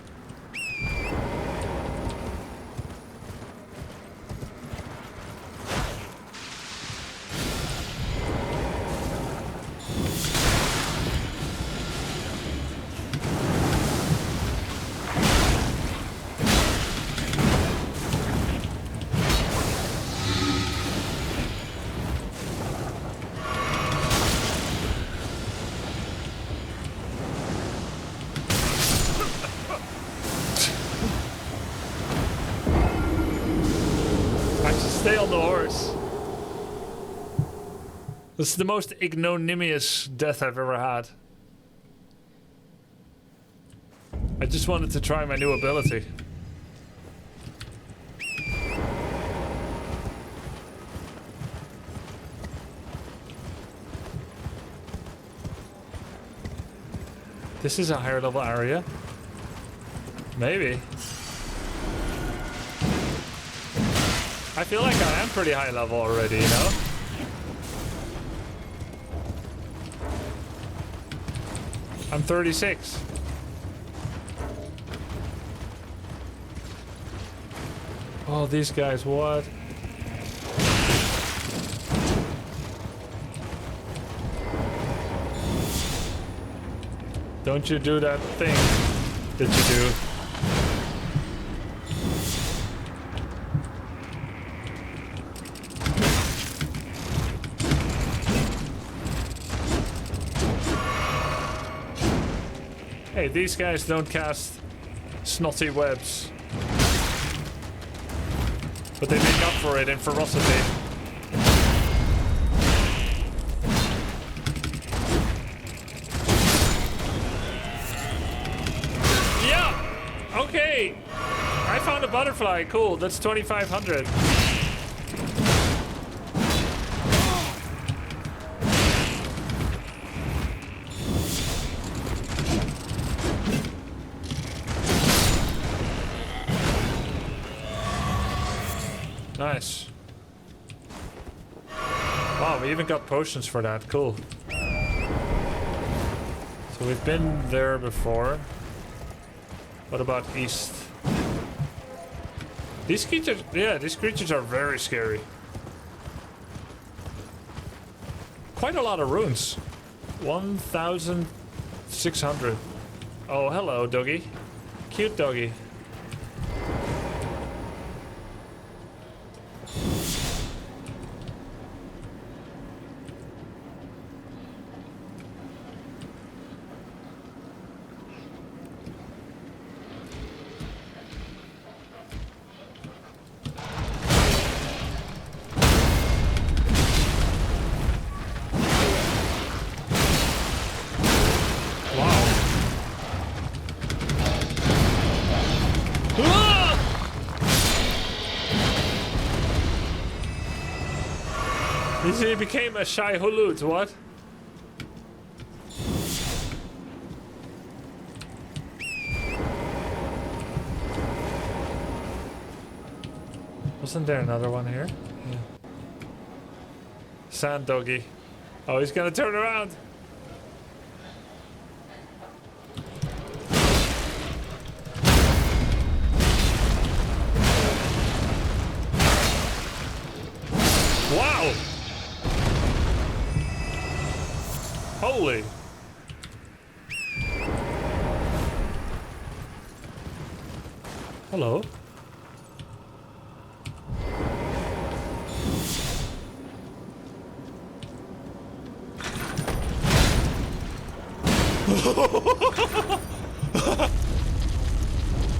Stay on the horse. This is the most ignominious death I've ever had. I just wanted to try my new ability. This is a higher level area. Maybe. I feel like I am pretty high level already, you know? I'm 36. Oh, these guys, what? Don't you do that thing that you do. Hey, these guys don't cast snotty webs. But they make up for it in ferocity. Yeah! Okay! I found a butterfly. Cool, that's 2,500. Nice. Wow, we even got potions for that. Cool. So we've been there before. What about east? These creatures, yeah, these creatures are very scary. Quite a lot of runes. 1,600. Oh, hello, doggy. Cute doggy. He became a shy hulut, what? Wasn't there another one here? Yeah. Sand doggy. Oh, he's gonna turn around. Wow! Holy! Hello?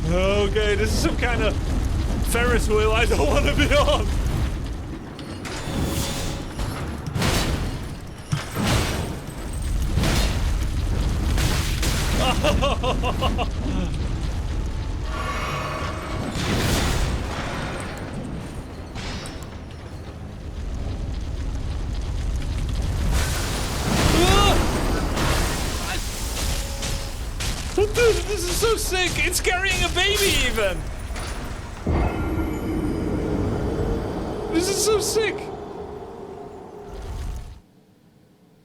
Okay, this is some kind of Ferris wheel I don't want to be on. Dude, this is so sick! It's carrying a baby even! This is so sick!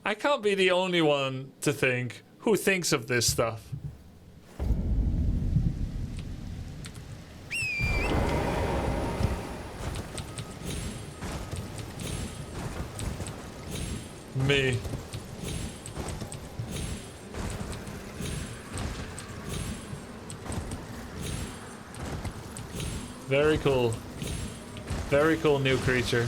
I can't be the only one to think who thinks of this stuff. Me. Very cool. Very cool new creature.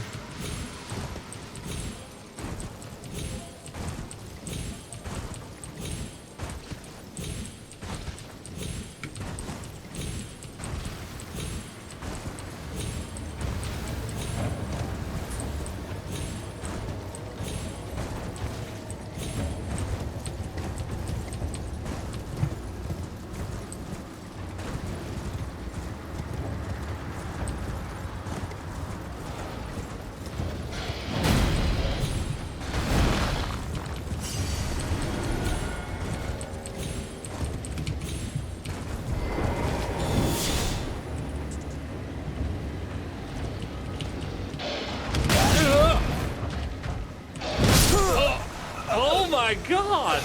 Oh my god!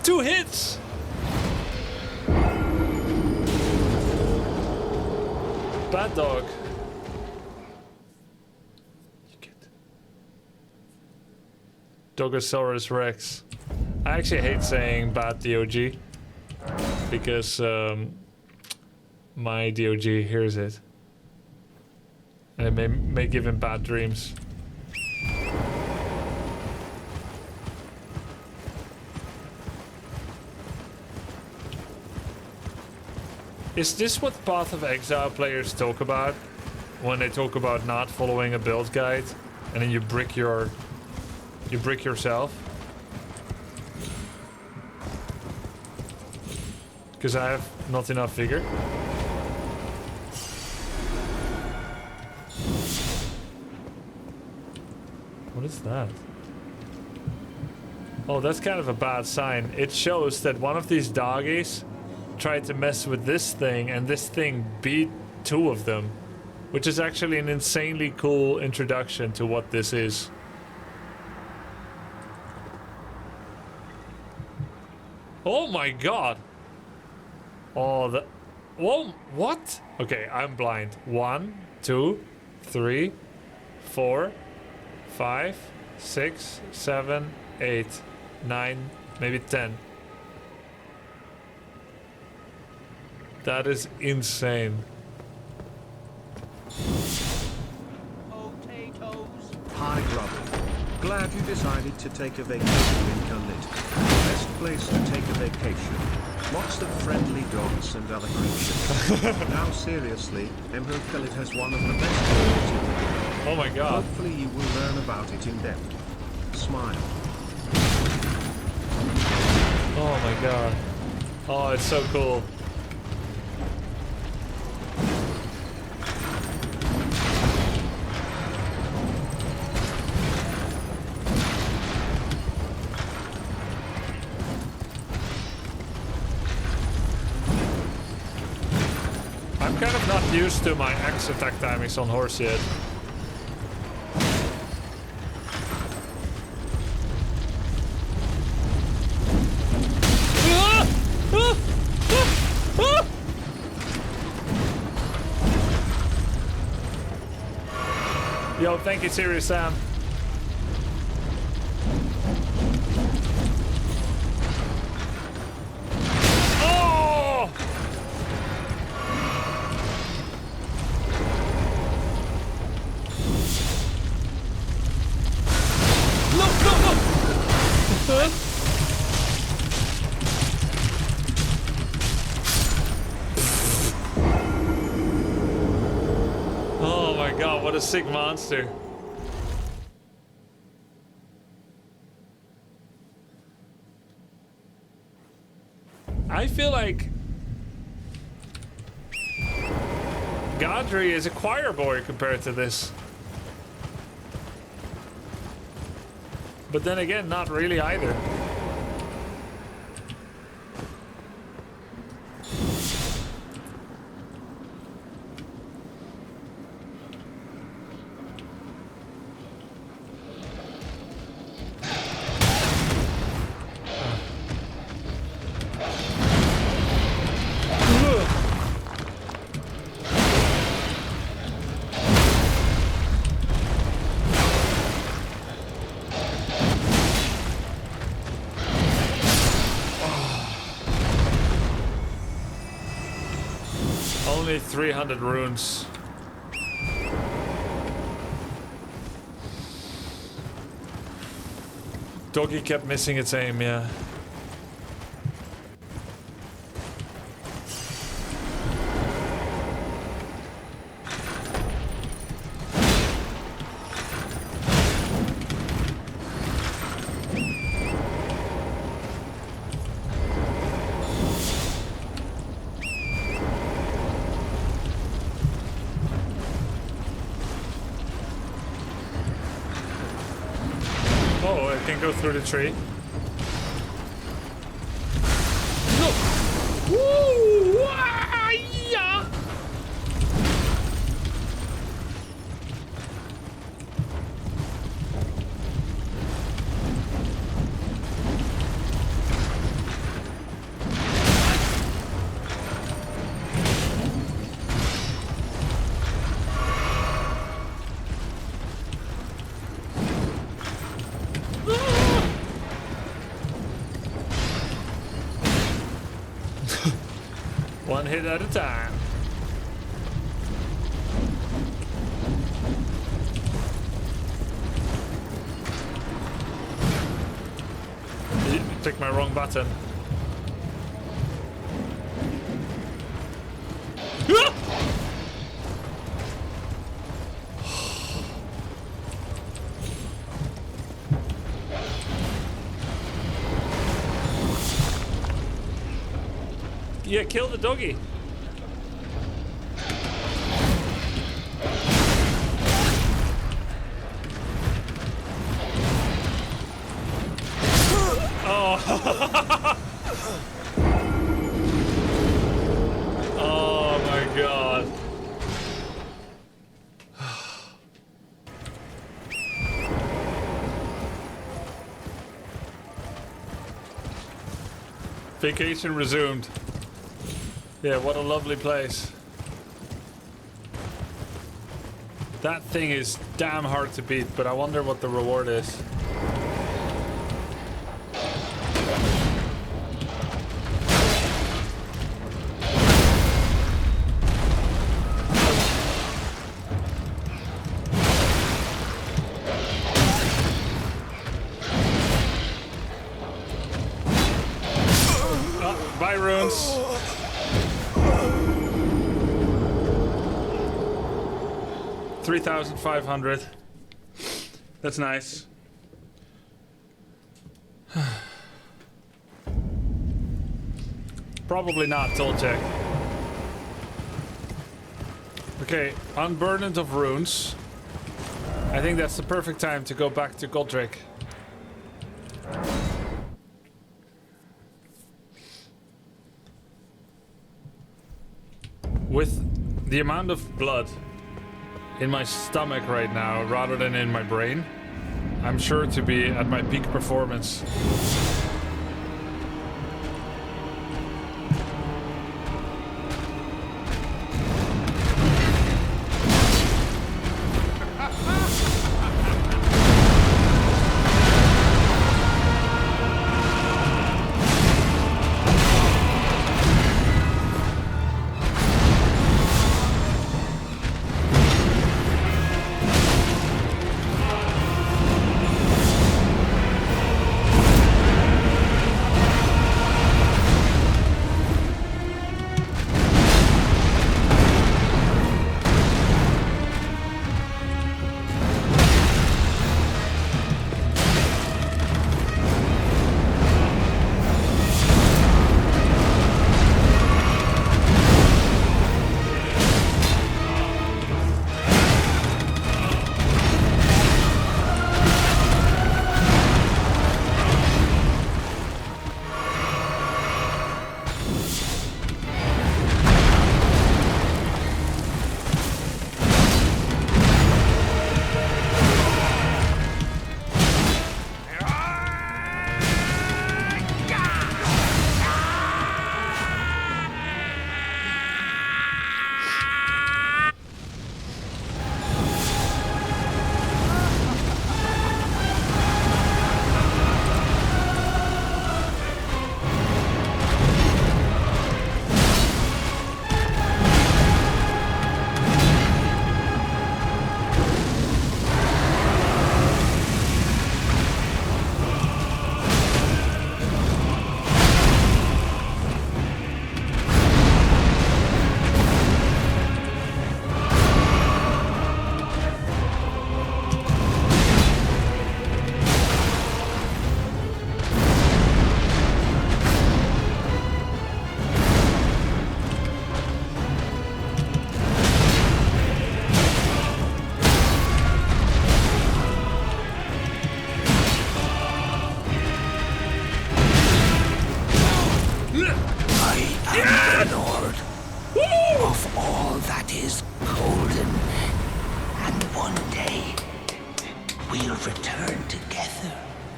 2 hits! Bad dog. Dogosaurus Rex. I actually hate saying bad DOG because my DOG hears it. And it may give him bad dreams. Is this what Path of Exile players talk about when they talk about not following a build guide and then you brick yourself? Because I have not enough vigor. What is that? Oh, that's kind of a bad sign. It shows that one of these doggies tried to mess with this thing and this thing beat 2 of them, which is actually an insanely cool introduction to what this is. Oh my god! Oh, the... Whoa, what? Okay, I'm blind. 1, 2, 3, 4, 5, 6, 7, 8, 9, maybe 10. That is insane. Potatoes. Hi Grubby. Glad you decided to take a vacation in Caelid. Best place to take a vacation. Lots of friendly dogs and other creatures. Now seriously, Emerald Caelid has one of the best areas in the world. Oh my god. Hopefully you will learn about it in depth. Smile. Oh my god. Oh, it's so cool. I'm kind of not used to my axe attack timings on horse yet. Yo, thank you, Serious Sam. Oh! Look, look, look! Oh my god, what a sick monster. I feel like Godrick is a choir boy compared to this. But then again, not really either. Only 300 runes. Doggy kept missing its aim, yeah. Go through the tree. Look! Woo! Ah, yeah! One hit at a time. You clicked my wrong button. Yeah, kill the doggy. Oh. Oh my god. Vacation resumed. Yeah, what a lovely place. That thing is damn hard to beat, but I wonder what the reward is. Oh, bye, runes. 3,500. That's nice. Probably not, toll check. Okay, unburdened of runes. I think that's the perfect time to go back to Godrick. With the amount of blood in my stomach right now, rather than in my brain, I'm sure to be at my peak performance.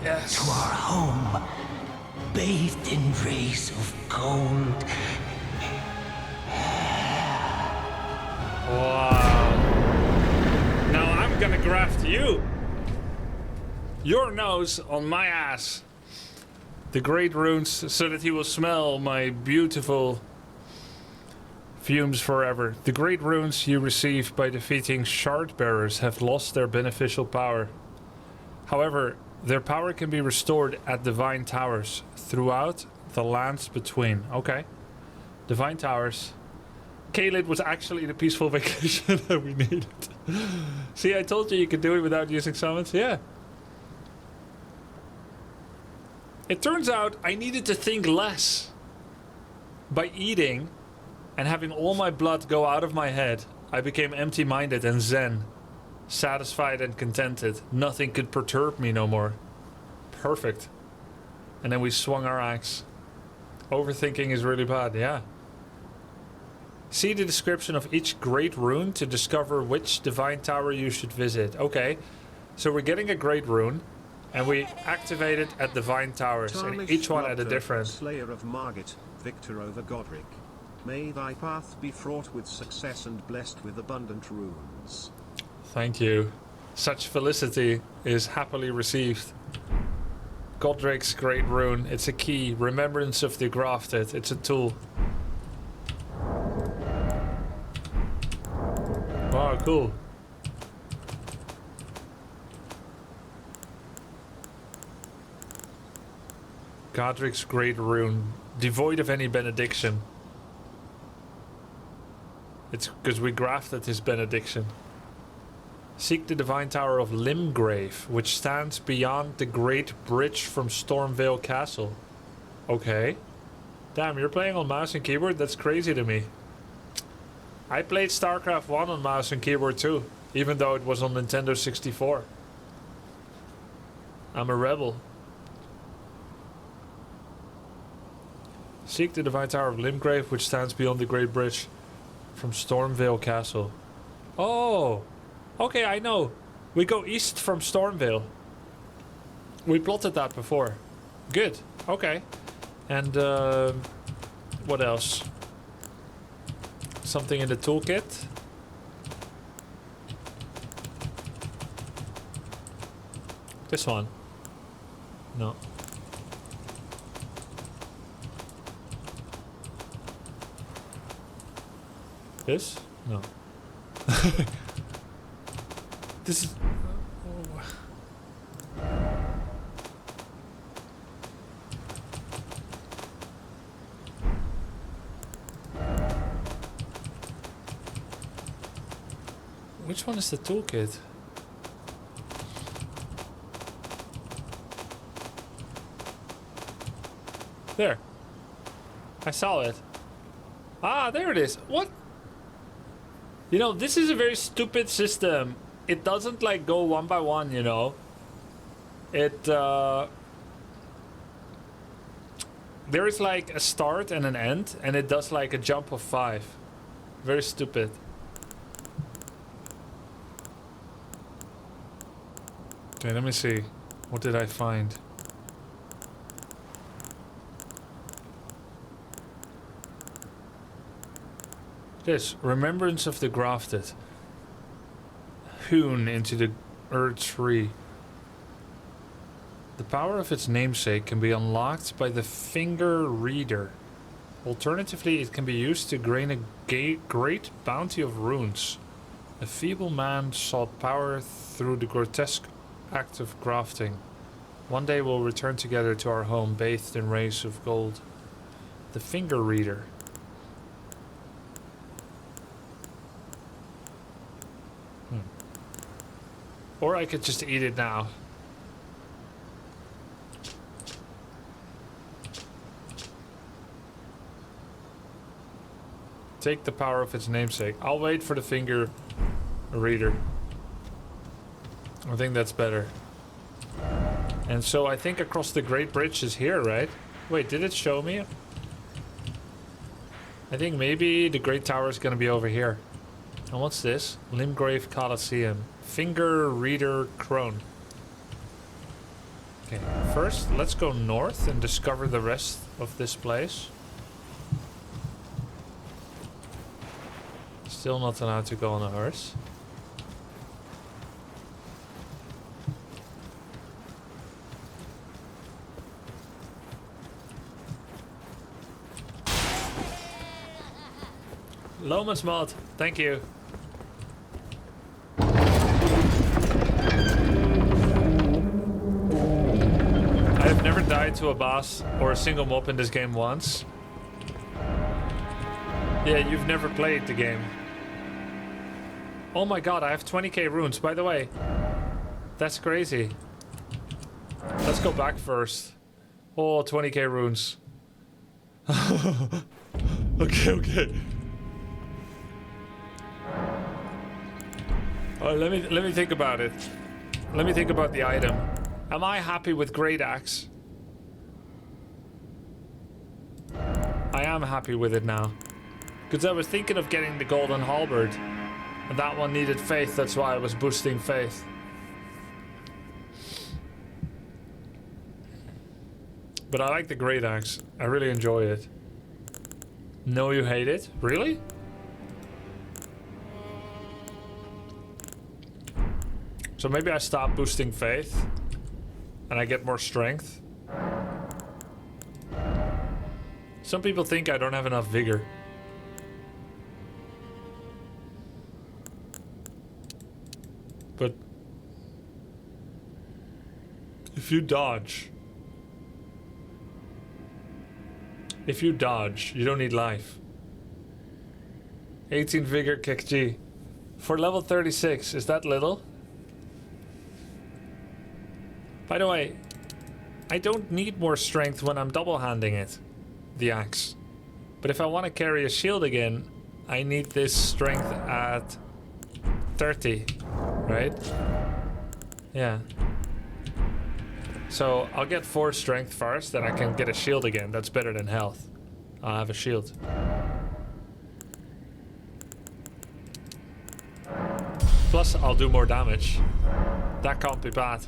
Yes. To our home, bathed in rays of gold. Wow. Now I'm gonna graft you. Your nose on my ass. The great runes, so that he will smell my beautiful fumes forever. The great runes you receive by defeating shard bearers have lost their beneficial power. However, their power can be restored at divine towers throughout the lands between. Okay. Divine towers. Caelid was actually the peaceful vacation that we needed. See, I told you could do it without using summons. Yeah. It turns out I needed to think less. By eating and having all my blood go out of my head, I became empty-minded and zen. Satisfied and contented. Nothing could perturb me no more. Perfect. And then we swung our axe. Overthinking is really bad, yeah. See the description of each great rune to discover which divine tower you should visit. Okay, so we're getting a great rune, and we activate it at divine towers, and each one at a different. Slayer of Margit, victor over Godrick. May thy path be fraught with success and blessed with abundant runes. Thank you. Such felicity is happily received. Godrick's great rune. It's a key. Remembrance of the Grafted. It's a tool. Wow, cool. Godrick's great rune. Devoid of any benediction. It's because we grafted his benediction. Seek the divine tower of Limgrave, which stands beyond the great bridge from Stormveil Castle. Okay. Damn, you're playing on mouse and keyboard? That's crazy to me. I played StarCraft 1 on mouse and keyboard too, even though it was on Nintendo 64. I'm a rebel. Seek the divine tower of Limgrave, which stands beyond the great bridge from Stormveil Castle. Oh! Okay, I know. We go east from Stormveil. We plotted that before. Good. Okay. And, what else? Something in the toolkit? This one? No. This? No. This is... Which one is the toolkit? There. I saw it. Ah, there it is. What? You know, this is a very stupid system. It doesn't like go one by one, you know. It there is like a start and an end, and it does like a jump of 5. Very stupid. Okay, let me see. What did I find? This, Remembrance of the Grafted. Hewn into the earth tree. The power of its namesake can be unlocked by the finger reader. Alternatively, it can be used to gain a great bounty of runes. A feeble man sought power through the grotesque act of grafting. One day we'll return together to our home, bathed in rays of gold. The finger reader. Or I could just eat it now. Take the power of its namesake. I'll wait for the finger reader. I think that's better. And so I think across the Great Bridge is here, right? Wait, did it show me? I think maybe the Great Tower is going to be over here. And what's this? Limgrave Coliseum. Finger Reader Crone. Okay, first let's go north and discover the rest of this place. Still not allowed to go on a horse. Lomas mod, thank you. I have never died to a boss or a single mob in this game once. Yeah, you've never played the game. Oh my god, I have 20k runes, by the way. That's crazy. Let's go back first. Oh, 20k runes. Okay. Oh, let me think about it. Let me think about the item. Am I happy with Greataxe? I am happy with it now. Because I was thinking of getting the golden halberd. And that one needed faith, that's why I was boosting faith. But I like the Greataxe. I really enjoy it. No, you hate it? Really? So maybe I stop boosting faith and I get more strength. Some people think I don't have enough vigor. But if you dodge, you don't need life. 18 vigor kick G. For level 36, is that little? By the way, I don't need more strength when I'm double-handing it, the axe. But if I want to carry a shield again, I need this strength at 30, right? Yeah. So I'll get 4 strength first, then I can get a shield again. That's better than health. I'll have a shield. Plus, I'll do more damage. That can't be bad.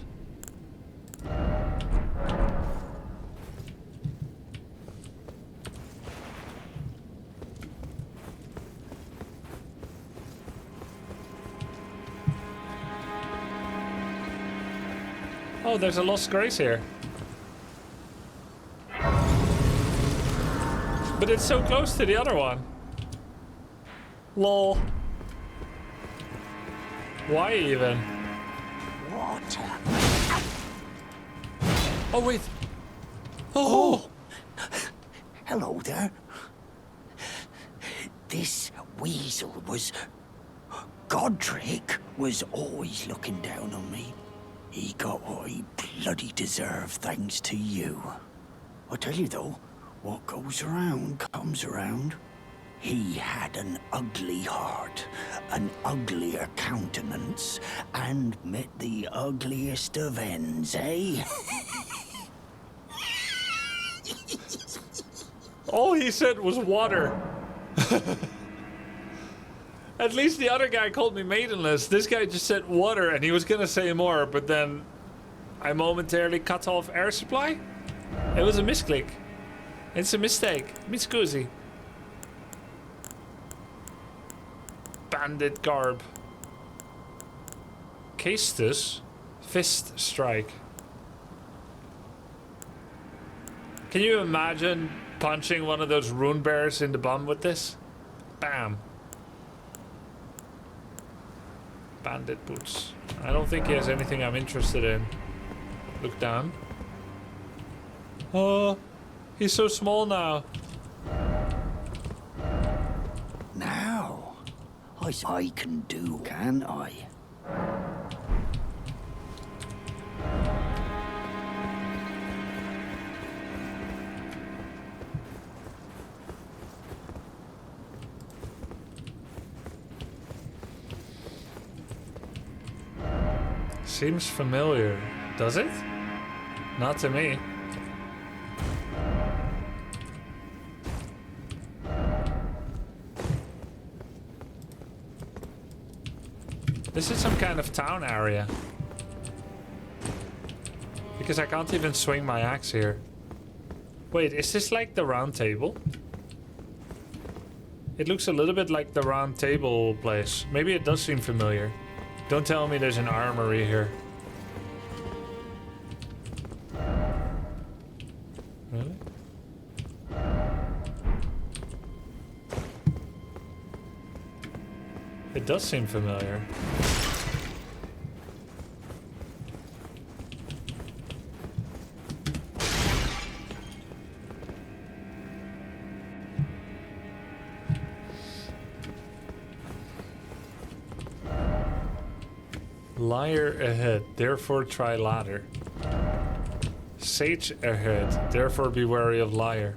Oh, there's a Lost Grace here. But it's so close to the other one. Lol. Why even? Water. Oh, wait. Oh! Hello there. This weasel was... Godrick was always looking down on me. He got what he bloody deserved thanks to you. I tell you though, what goes around comes around. He had an ugly heart, an uglier countenance, and met the ugliest of ends, eh? All he said was water. At least the other guy called me maidenless. This guy just said water and he was gonna say more, but then I momentarily cut off air supply? It was a misclick. It's a mistake. Mi scusi. Bandit garb. Castus. Fist strike. Can you imagine punching one of those rune bears in the bum with this? Bam. Bandit boots. I don't think he has anything I'm interested in. Look down. Oh, he's so small now. Now, I can do, can I? Seems familiar. Does it? Not to me. This is some kind of town area. Because I can't even swing my axe here. Wait, is this like the round table? It looks a little bit like the round table place. Maybe it does seem familiar. Don't tell me there's an armory here. Really? It does seem familiar. Liar ahead, therefore try ladder. Sage ahead, therefore be wary of liar.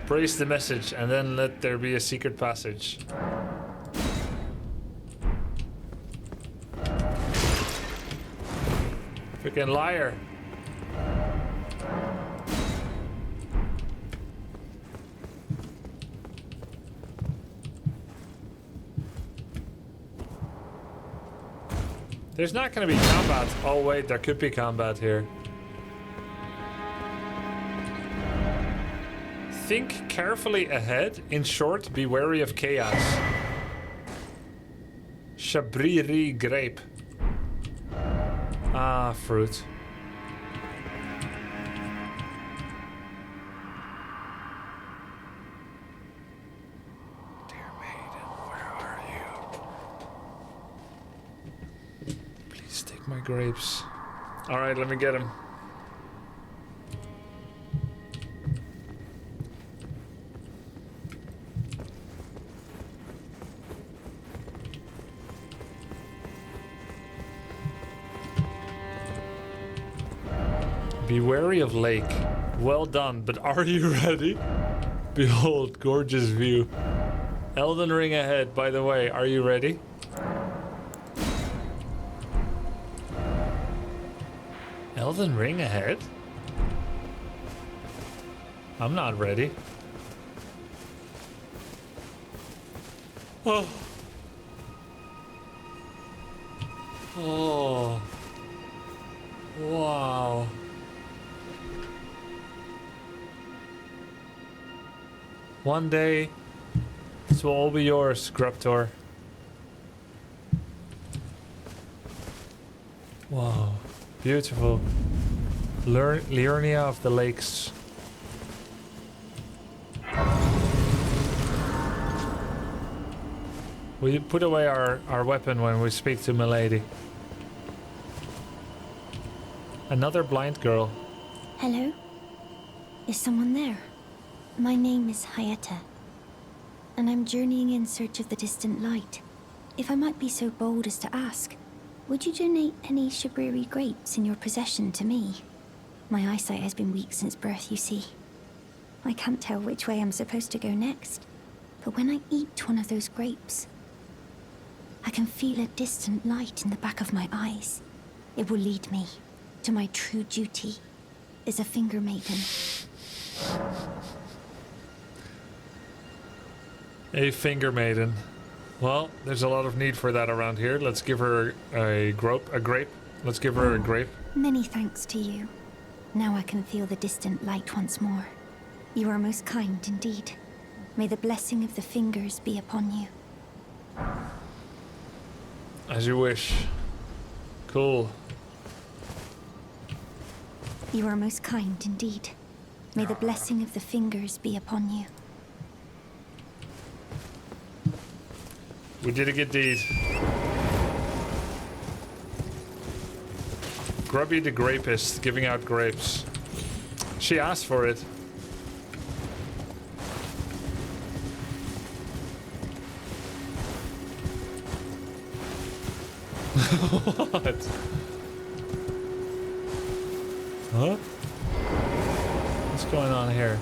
Praise the message, and then let there be a secret passage. Freaking liar. There's not gonna be combat. Oh wait, there could be combat here. Think carefully ahead. In short, be wary of chaos. Shabriri grape. Ah, fruit. Dear maiden, where are you? Please take my grapes. All right, let me get him. Be wary of lake. Well done, but are you ready? Behold, gorgeous view. Elden Ring ahead, by the way. Are you ready? Elden Ring ahead? I'm not ready. Oh. Oh. Wow. One day, this will all be yours, Grubtor. Wow, beautiful. Liurnia of the lakes. We put away our weapon when we speak to Milady. Another blind girl. Hello? Is someone there? My name is Hyetta, and I'm journeying in search of the distant light. If I might be so bold as to ask, would you donate any Shabriri grapes in your possession to me? My eyesight has been weak since birth, you see. I can't tell which way I'm supposed to go next, but when I eat one of those grapes, I can feel a distant light in the back of my eyes. It will lead me to my true duty as a finger maiden. A finger maiden. Well, there's a lot of need for that around here. Let's give her a grape. Let's give her a grape. Many thanks to you. Now I can feel the distant light once more. You are most kind indeed. May the blessing of the fingers be upon you. As you wish. Cool. You are most kind indeed. May the blessing of the fingers be upon you. We did a good deed. Grubby the Grapist, giving out grapes. She asked for it. What? Huh? What's going on here?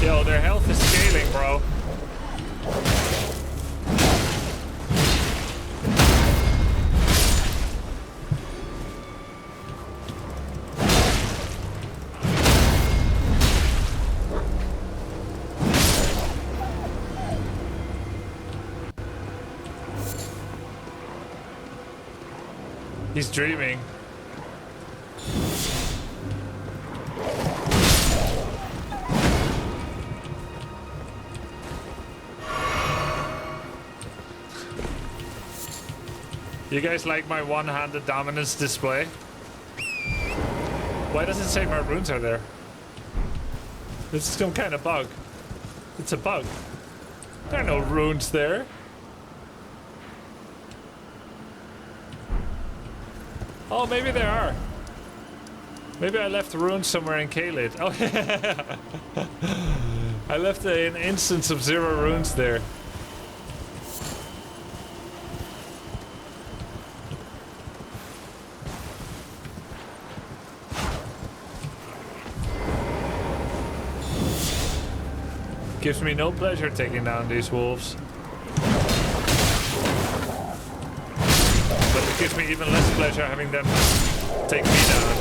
Yo, their health is scaling, bro. He's dreaming. You guys like my one-handed dominance display? Why does it say my runes are there? This is some kind of bug. It's a bug. There are no runes there. Oh, maybe there are. Maybe I left runes somewhere in Caelid. Oh, I left an instance of 0 runes there. Gives me no pleasure taking down these wolves. But it gives me even less pleasure having them take me down.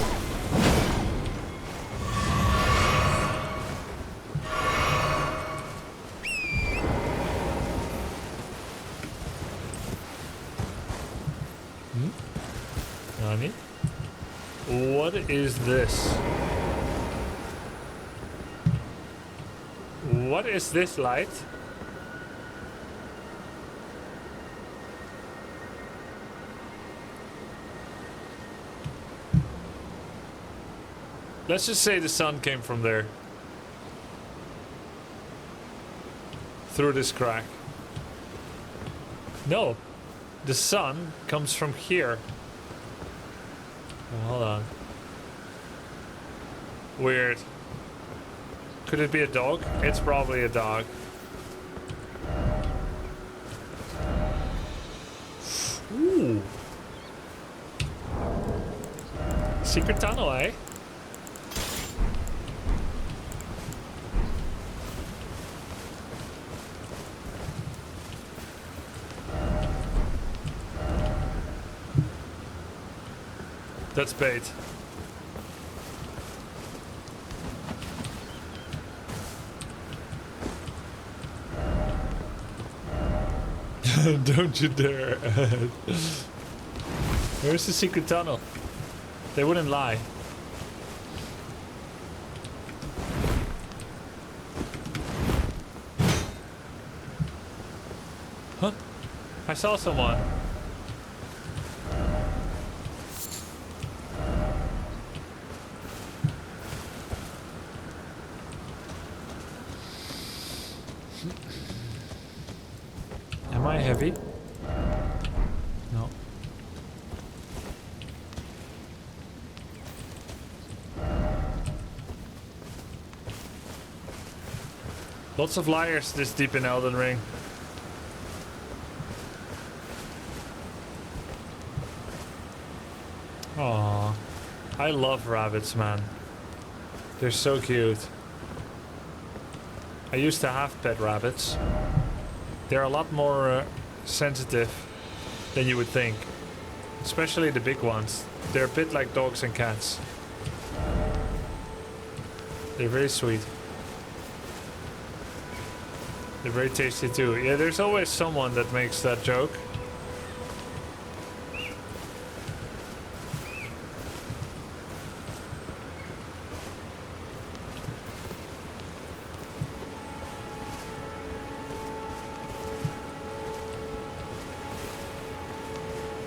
Nani? What is this? What is this light? Let's just say the sun came from there. Through this crack. No. The sun comes from here. Oh, hold on. Weird. Could it be a dog? It's probably a dog. Ooh. Secret tunnel, eh? That's bait. Don't you dare. Where's the secret tunnel? They wouldn't lie. Huh? I saw someone. Am I heavy? No. Lots of liars this deep in Elden Ring. Aww. I love rabbits, man. They're so cute. I used to have pet rabbits. They're a lot more sensitive than you would think. Especially the big ones. They're a bit like dogs and cats. They're very sweet. They're very tasty too. Yeah, there's always someone that makes that joke.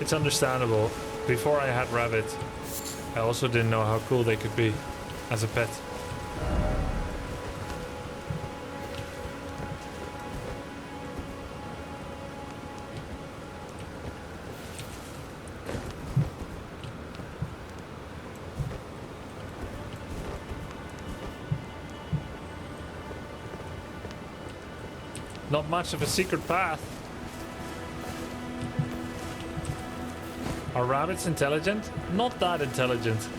It's understandable. Before I had rabbit, I also didn't know how cool they could be as a pet. Not much of a secret path. Are rabbits intelligent? Not that intelligent.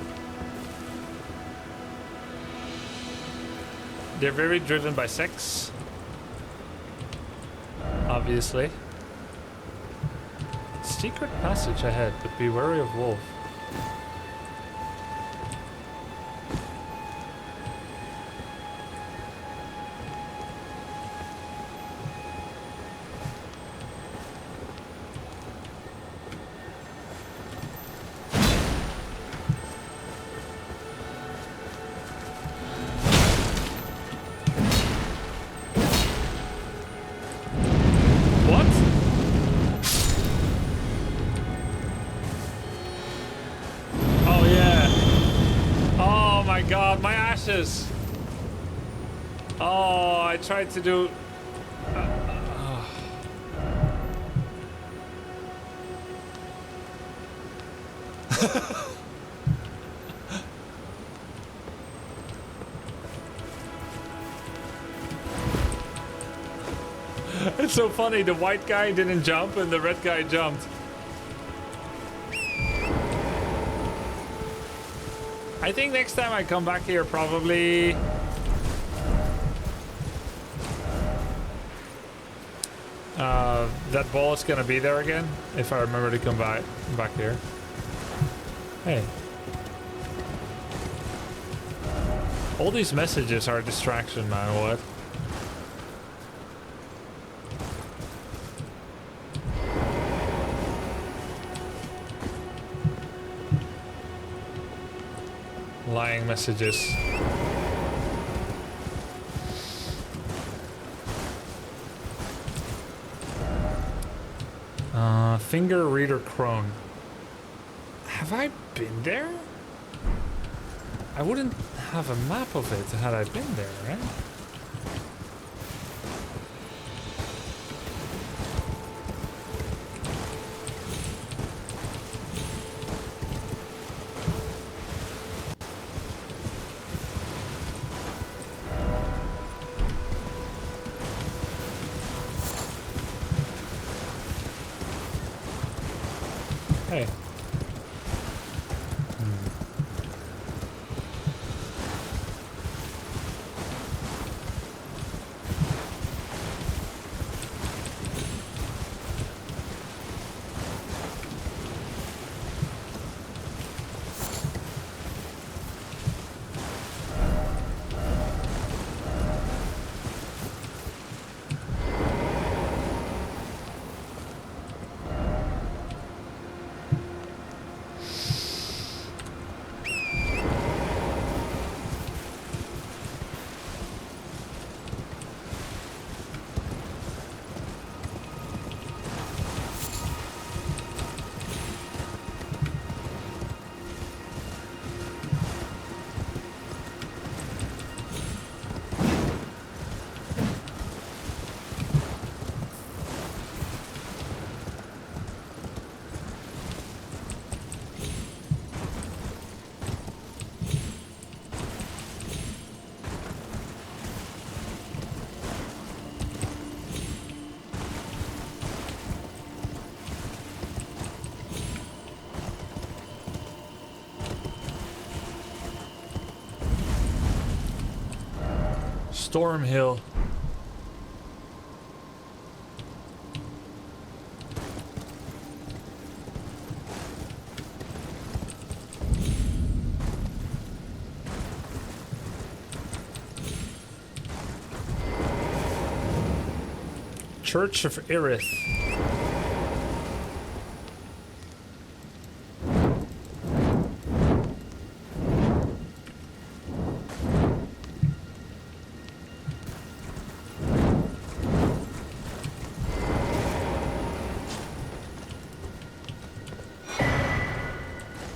They're very driven by sex. Obviously. Secret passage ahead, but be wary of wolf. Jesus! Oh, I tried to do... It's so funny, the white guy didn't jump and the red guy jumped. I think next time I come back here, probably... that ball is gonna be there again, if I remember to come back here. Hey. All these messages are a distraction, man, what? Lying messages. Finger Reader Crone. Have I been there? I wouldn't have a map of it had I been there, right? Hey. Stormveil. Church of Irith.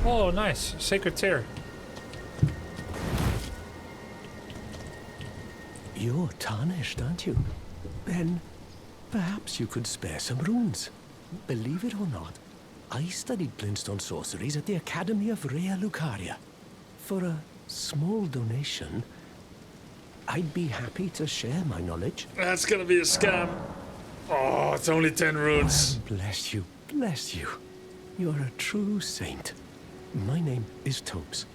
Oh, nice. Sacred Tear. You're tarnished, aren't you? Then perhaps you could spare some runes. Believe it or not, I studied glintstone sorceries at the Academy of Rea Lucaria. For a small donation, I'd be happy to share my knowledge. That's gonna be a scam. Oh, it's only 10 runes. Bless you, bless you. You're a true saint. My name is Topes.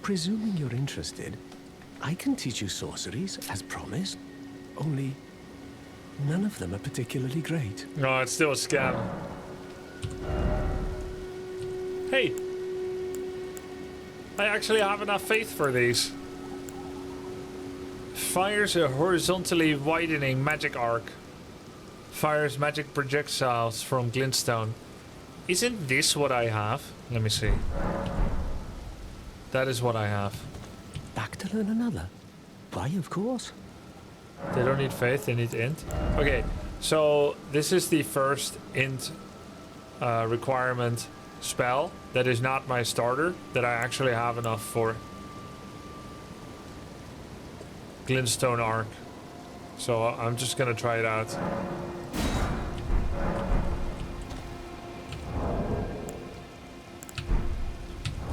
Presuming you're interested, I can teach you sorceries, as promised. Only, none of them are particularly great. No, it's still a scam. Hey! I actually have enough faith for these. Fires a horizontally widening magic arc. Fires magic projectiles from glintstone. Isn't this what I have? Let me see. That is what I have. Back to learn another? Why, of course. They don't need faith, they need int. Okay, so this is the first int requirement spell that is not my starter that I actually have enough for. glintstone arc. So I'm just gonna try it out.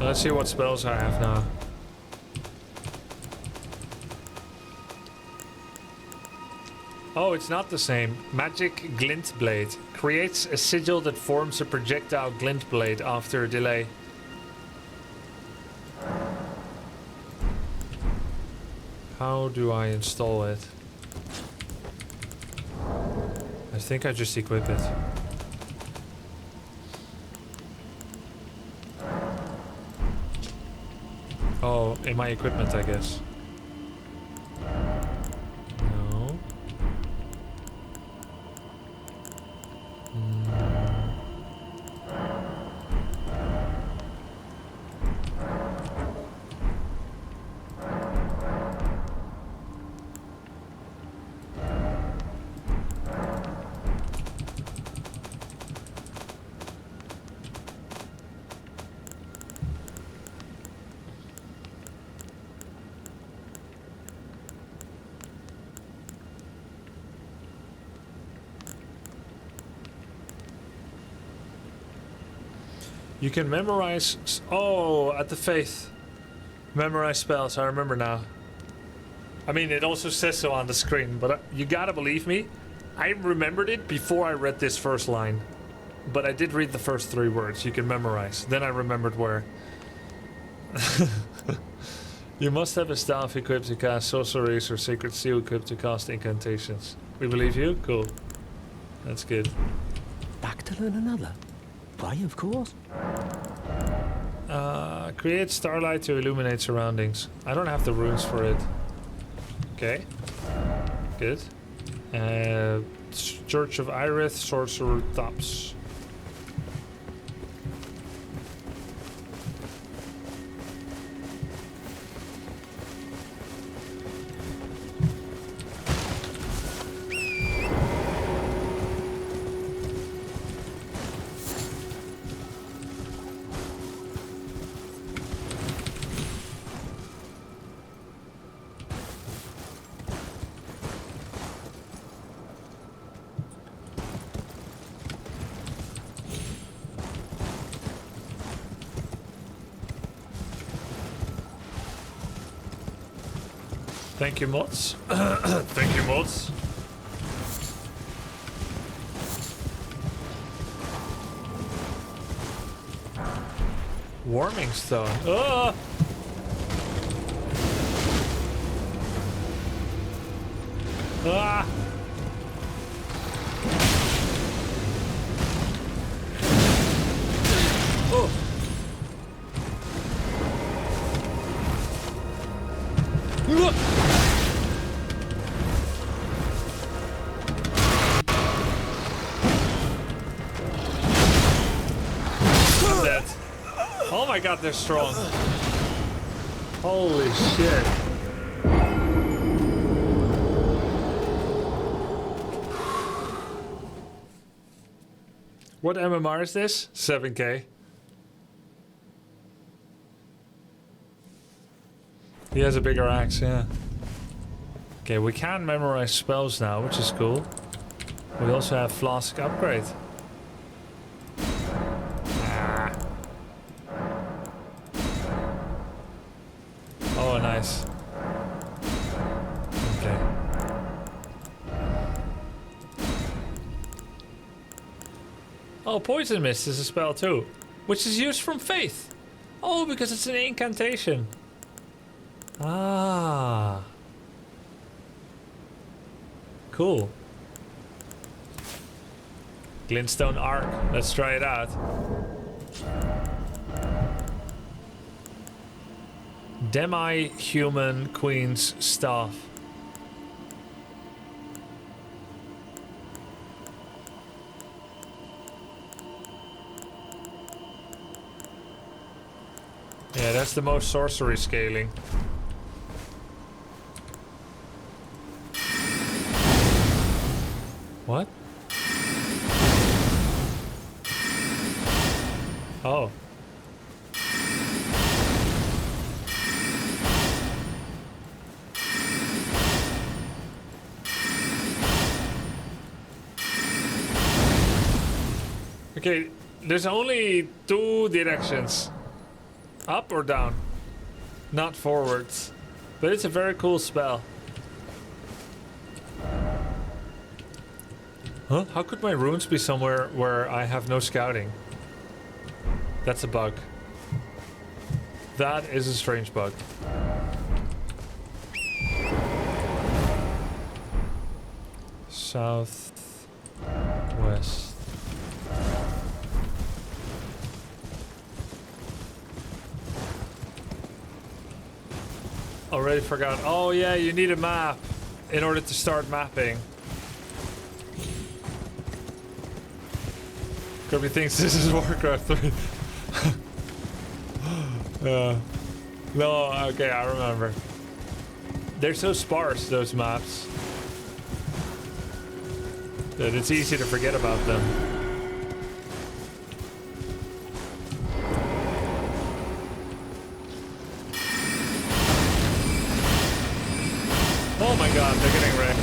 Let's see what spells I have now. Oh, it's not the same. Magic Glint Blade. Creates a sigil that forms a projectile glint blade after a delay. How do I install it? I think I just equip it. Oh, in my equipment, I guess. No. You can memorize... Oh, at the Faith. Memorize spells, I remember now. I mean, it also says so on the screen, but you gotta believe me. I remembered it before I read this first line. But I did read the first 3 words. You can memorize. Then I remembered where. You must have a staff equipped to cast sorceries or sacred seal equipped to cast incantations. We believe you? Cool. That's good. Back to learn another? Why, of course. Create starlight to illuminate surroundings. I don't have the runes for it. Okay. Good. Church of Irith, Sorcerer Tops. Thank you, mods. Thank you, mods. Warming stone. Ah! Ah! Oh! Look! I'm dead. Oh my god, they're strong. Holy shit. What MMR is this? 7k. He has a bigger axe, yeah. Okay, we can memorize spells now, which is cool. We also have flask upgrade. Ah. Oh, nice. Okay. Oh, poison mist is a spell too, which is used from Faith. Oh, because it's an incantation. Ah. Cool. Glintstone arc. Let's try it out. Demi-human queen's staff. Yeah, that's the most sorcery scaling. What? Oh. Okay, there's only 2 directions. Up or down. Not forwards. But it's a very cool spell. Huh? How could my runes be somewhere where I have no scouting? That's a bug. That is a strange bug. South, west. Already forgot. Oh yeah, you need a map in order to start mapping. Grubby thinks this is Warcraft 3. No, okay, I remember. They're so sparse, those maps, that it's easy to forget about them. Oh my god, they're getting wrecked.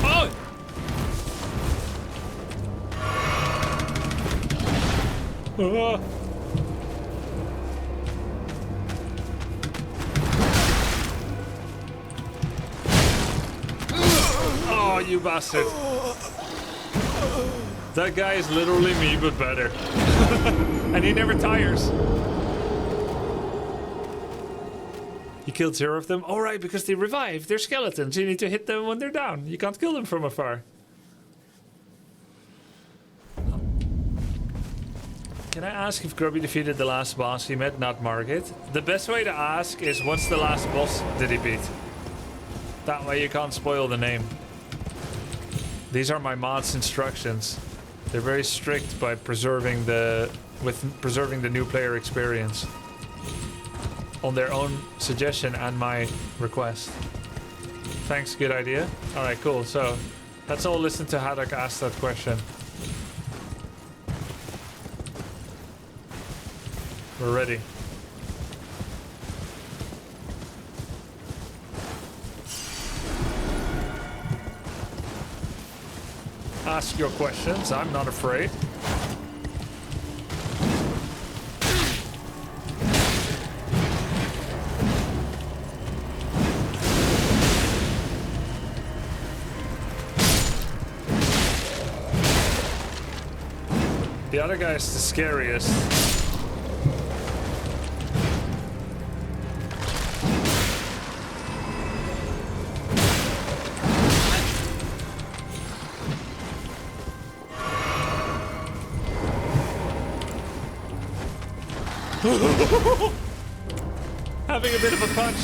Oh! Oh, you bastard. That guy is literally me, but better. And he never tires. You killed 0 of them? Alright, because they revive. They're skeletons. You need to hit them when they're down. You can't kill them from afar. Can I ask if Grubby defeated the last boss he met, not Margit? The best way to ask is, what's the last boss did he beat? That way you can't spoil the name. These are my mod's instructions. They're very strict by preserving the new player experience. On their own suggestion and my request. Thanks, good idea. Alright, cool. So, let's all listen to Haddock ask that question. We're ready. Ask your questions, I'm not afraid. The other guy is the scariest. Having a bit of a punch.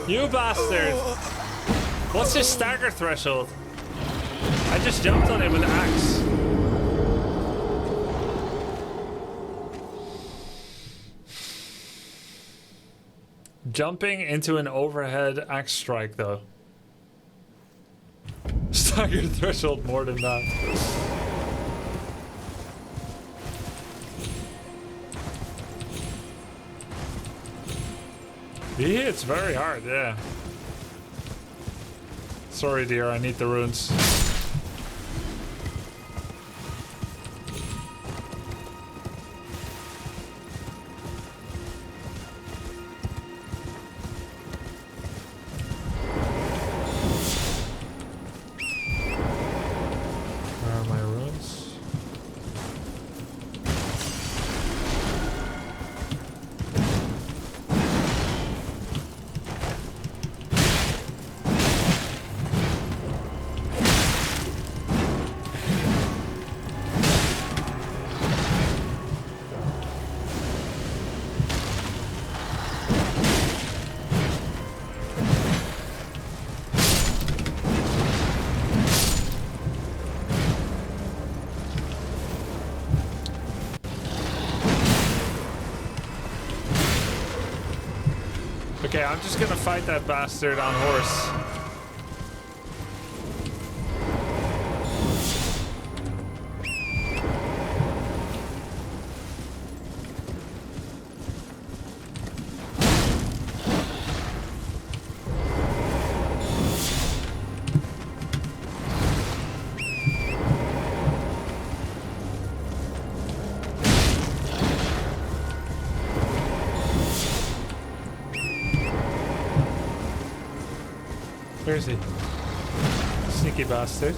You bastard! What's his stagger threshold? I just jumped on him with an axe. Jumping into an overhead axe strike, though. Stagger threshold more than that. He hits very hard, yeah. Sorry, dear, I need the runes. Okay, I'm just gonna fight that bastard on horse. Where is he? Sneaky bastard.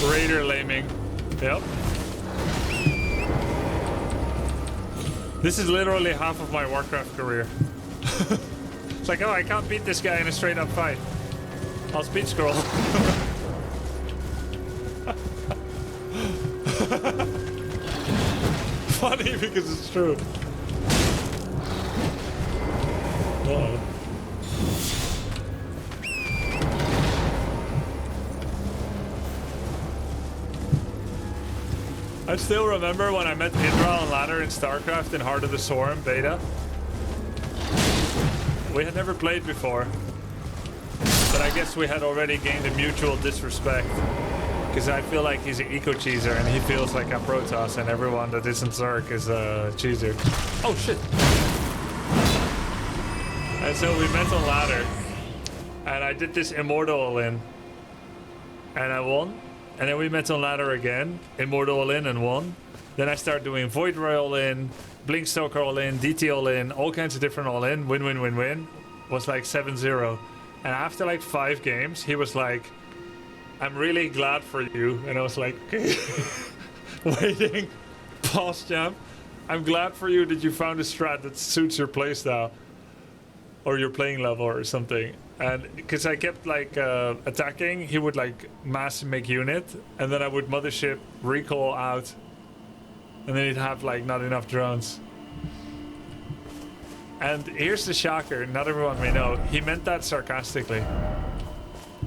Raider laming. Yep. This is literally half of my Warcraft career. It's like, oh, I can't beat this guy in a straight up fight. I'll speed scroll. Funny because it's true. Uh-oh. I still remember when I met Indra on ladder in StarCraft in Heart of the Swarm beta. We had never played before, but I guess we had already gained a mutual disrespect. Because I feel like he's an eco-cheeser and he feels like a Protoss, and everyone that isn't Zerg is a cheeser. Oh shit! And so we met on ladder, and I did this Immortal all-in, and I won. And then we met on ladder again, Immortal all-in and won. Then I started doing Void Ray all-in, Blinkstalker all-in, DT all-in, all kinds of different all-in. Win, win, win, win. Was like 7-0. And after like 5 games, he was like, I'm really glad for you. And I was like, okay. Waiting. Pause jump. I'm glad for you that you found a strat that suits your playstyle. Or your playing level or something. And because I kept like attacking, he would like mass make unit. And then I would mothership, recall out. And then he'd have like not enough drones. And here's the shocker, not everyone may know, he meant that sarcastically.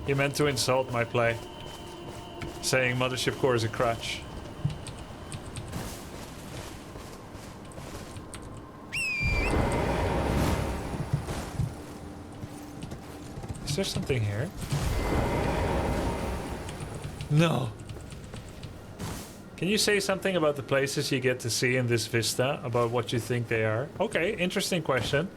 He meant to insult my play, saying Mothership Core is a crutch. Is there something here? No. Can you say something about the places you get to see in this vista, about what you think they are? Okay, interesting question.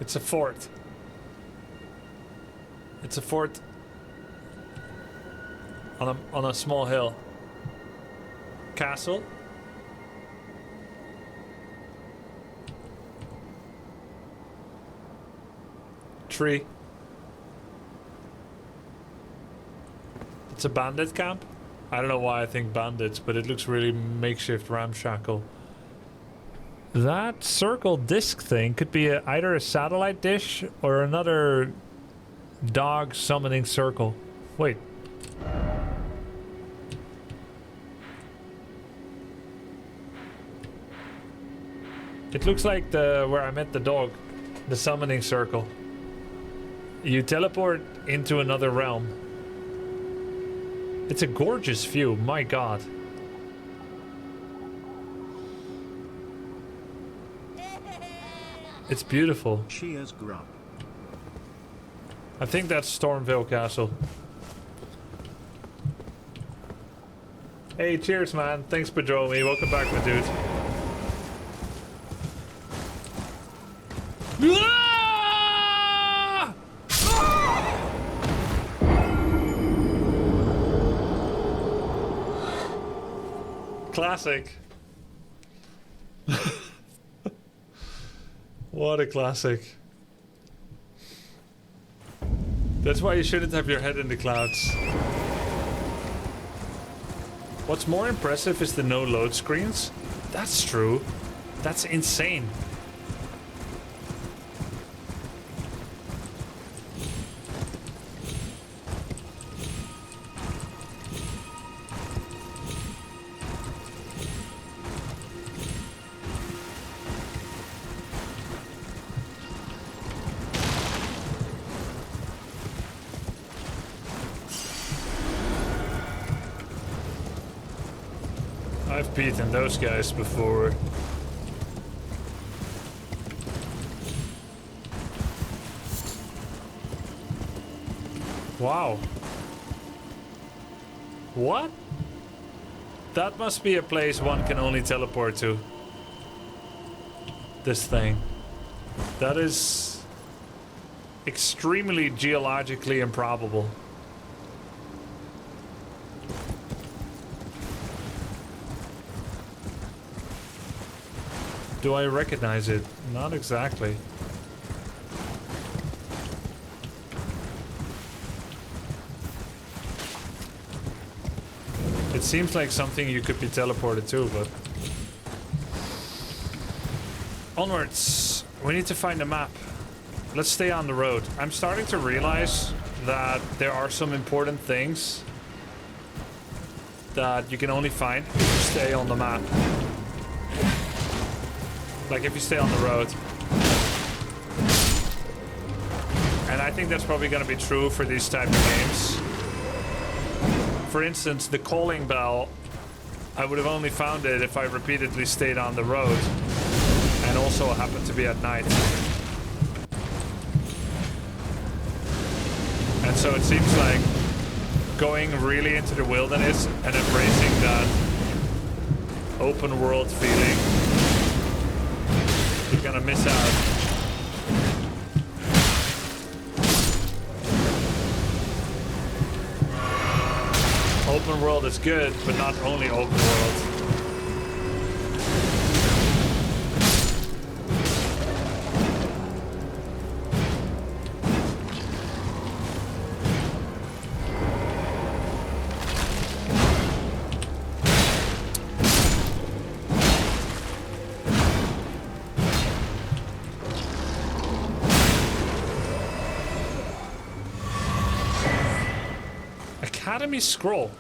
It's a fort. It's a fort on a small hill. Castle. Tree. It's a bandit camp. I don't know why I think bandits, but it looks really makeshift ramshackle. That circle disc thing could be either a satellite dish or another dog summoning circle. Wait. It looks like where I met the dog, the summoning circle. You teleport into another realm. It's a gorgeous view, my god. It's beautiful. Cheers, Grub. I think that's Stormveil Castle. Hey, cheers, man. Thanks, Pedromi. Welcome back, my dude. Classic. What a classic. That's why you shouldn't have your head in the clouds. What's more impressive is the no load screens. That's true. That's insane. beaten those guys before. Wow. What? That must be a place one can only teleport to. This thing. That is extremely geologically improbable. Do I recognize it? Not exactly. It seems like something you could be teleported to, but... Onwards! We need to find a map. Let's stay on the road. I'm starting to realize that there are some important things that you can only find if you stay on the map. Like if you stay on the road. And I think that's probably going to be true for these type of games. For instance, the calling bell, I would have only found it if I repeatedly stayed on the road. And also happened to be at night. And so it seems like going really into the wilderness and embracing that open world feeling, you're gonna miss out. Open world is good, but not only open world. Academy scroll.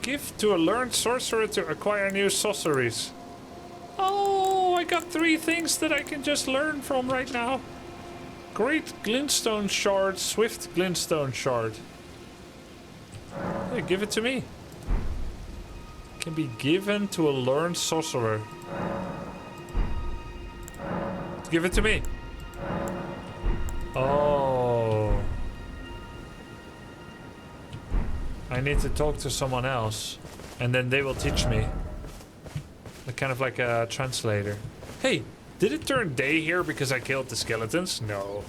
Give to a learned sorcerer to acquire new sorceries. Oh, I got 3 things that I can just learn from right now. Great glintstone shard, swift glintstone shard. Hey, give it to me. Can be given to a learned sorcerer. Give it to me. Oh. I need to talk to someone else. And then they will teach me. Kind of like a translator. Hey, did it turn day here because I killed the skeletons? No.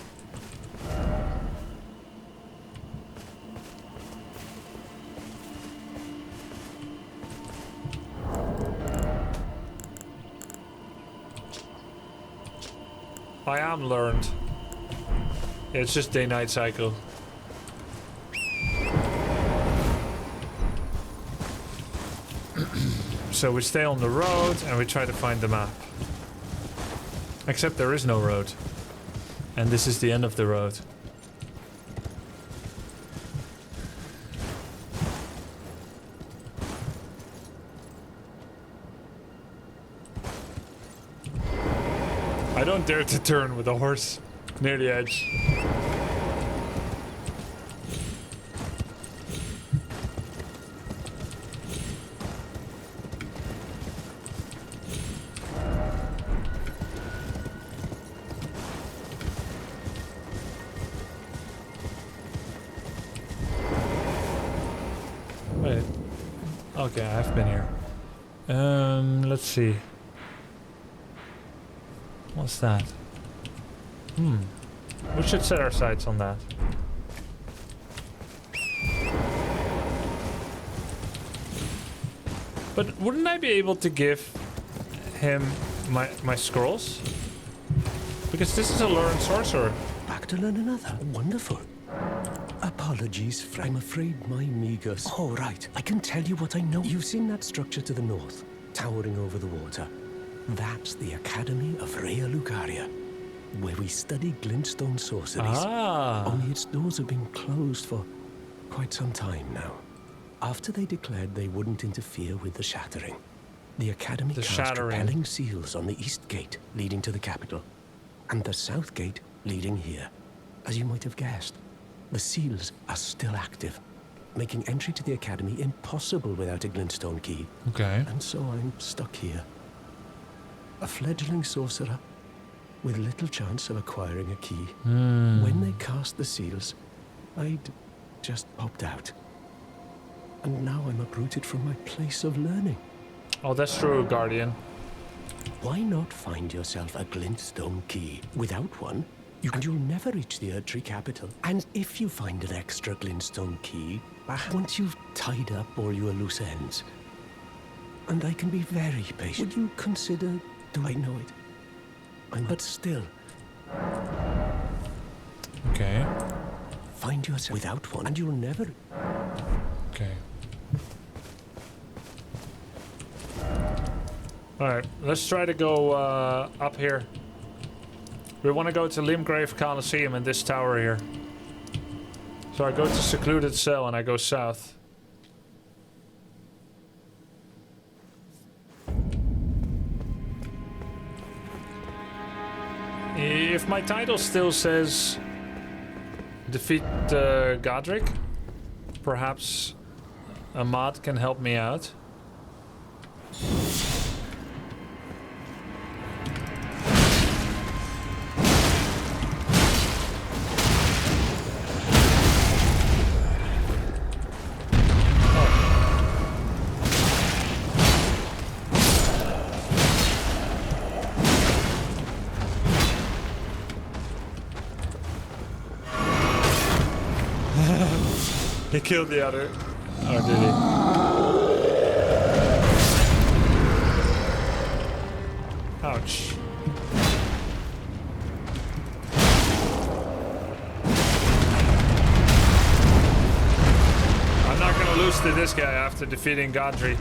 I am learned. Yeah, it's just day-night cycle. So we stay on the road and we try to find the map. Except there is no road. And this is the end of the road. I don't dare to turn with a horse near the edge. Wait. Okay, I've been here. Let's see. What's that? We should set our sights on that. But wouldn't I be able to give him my scrolls? Because this is a learned sorcerer. Back to learn another. Wonderful. Apologies, I'm afraid my meager... Oh, right. I can tell you what I know. You've seen that structure to the north, towering over the water. That's the Academy of Rea Lucaria, where we study glintstone sorceries. Only its doors have been closed for quite some time now. After they declared they wouldn't interfere with the shattering, the Academy cast repelling seals on the east gate leading to the capital, and the south gate leading here, as you might have guessed. the seals are still active, making entry to the academy impossible without a glintstone key. Okay. And so I'm stuck here. A fledgling sorcerer with little chance of acquiring a key. When they cast the seals, I'd just popped out. And now I'm uprooted from my place of learning. Oh, that's true, Guardian. Why not find yourself a glintstone key? Without one, you'll never reach the Erdtree capital. And if you find an extra glintstone key, once you've tied up all your loose ends, and I can be very patient, would you consider... Do I know it? But still... Okay. Find yourself without one, and you'll never... Okay. Alright, let's try to go up here. We want to go to Limgrave Coliseum in this tower here. So I go to Secluded Cell and I go south. If my title still says defeat Godrick, perhaps a mod can help me out. He killed the other. Oh, did he? Ouch. I'm not gonna lose to this guy after defeating Godrick.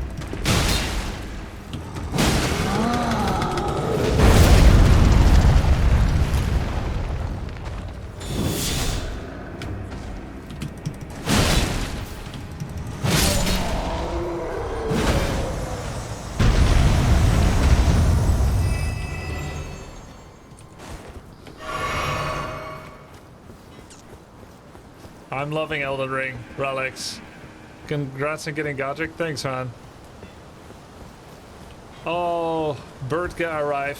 I'm loving Elden Ring, Relics. Congrats on getting Godrick. Thanks, man. Oh, bird can arrive.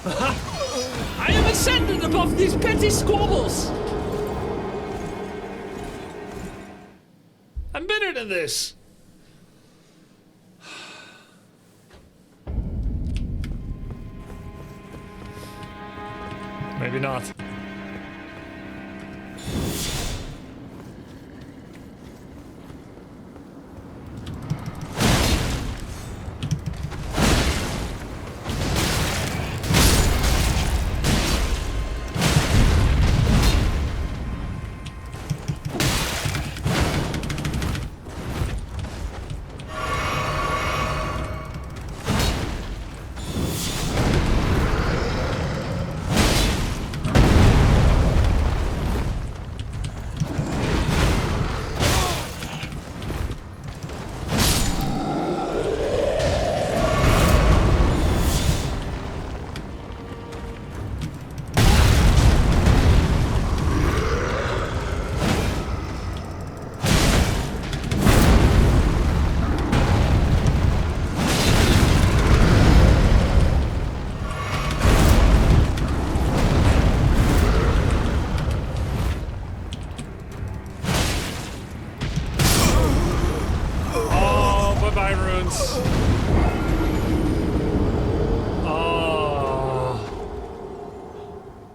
I am ascended above these petty squabbles. I'm better than this. Maybe not.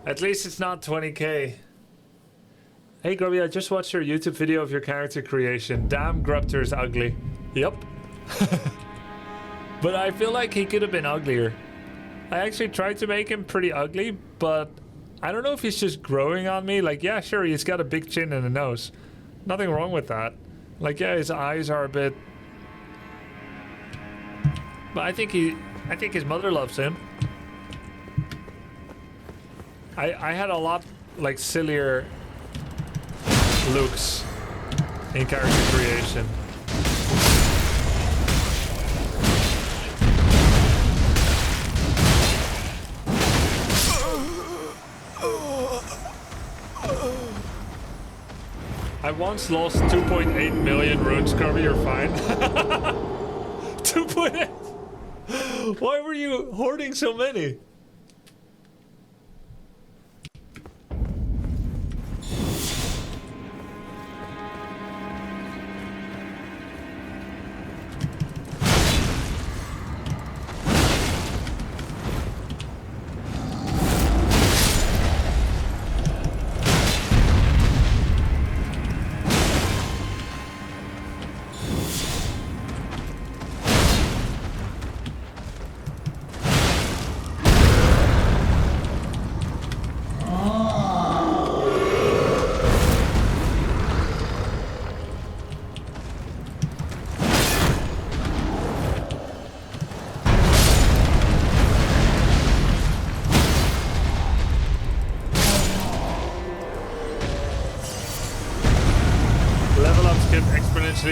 At least it's not 20k. Hey Grubby, I just watched your YouTube video of your character creation. Damn, Grubter's ugly. Yep. But I feel like he could have been uglier. I actually tried to make him pretty ugly, but I don't know if he's just growing on me. Like, yeah, sure, he's got a big chin and a nose. Nothing wrong with that. Like, yeah, his eyes are a bit... But I think his mother loves him. I had a lot, like, sillier looks in character creation. I once lost 2.8 million runes, Grubby, you're fine. 2.8? Why were you hoarding so many?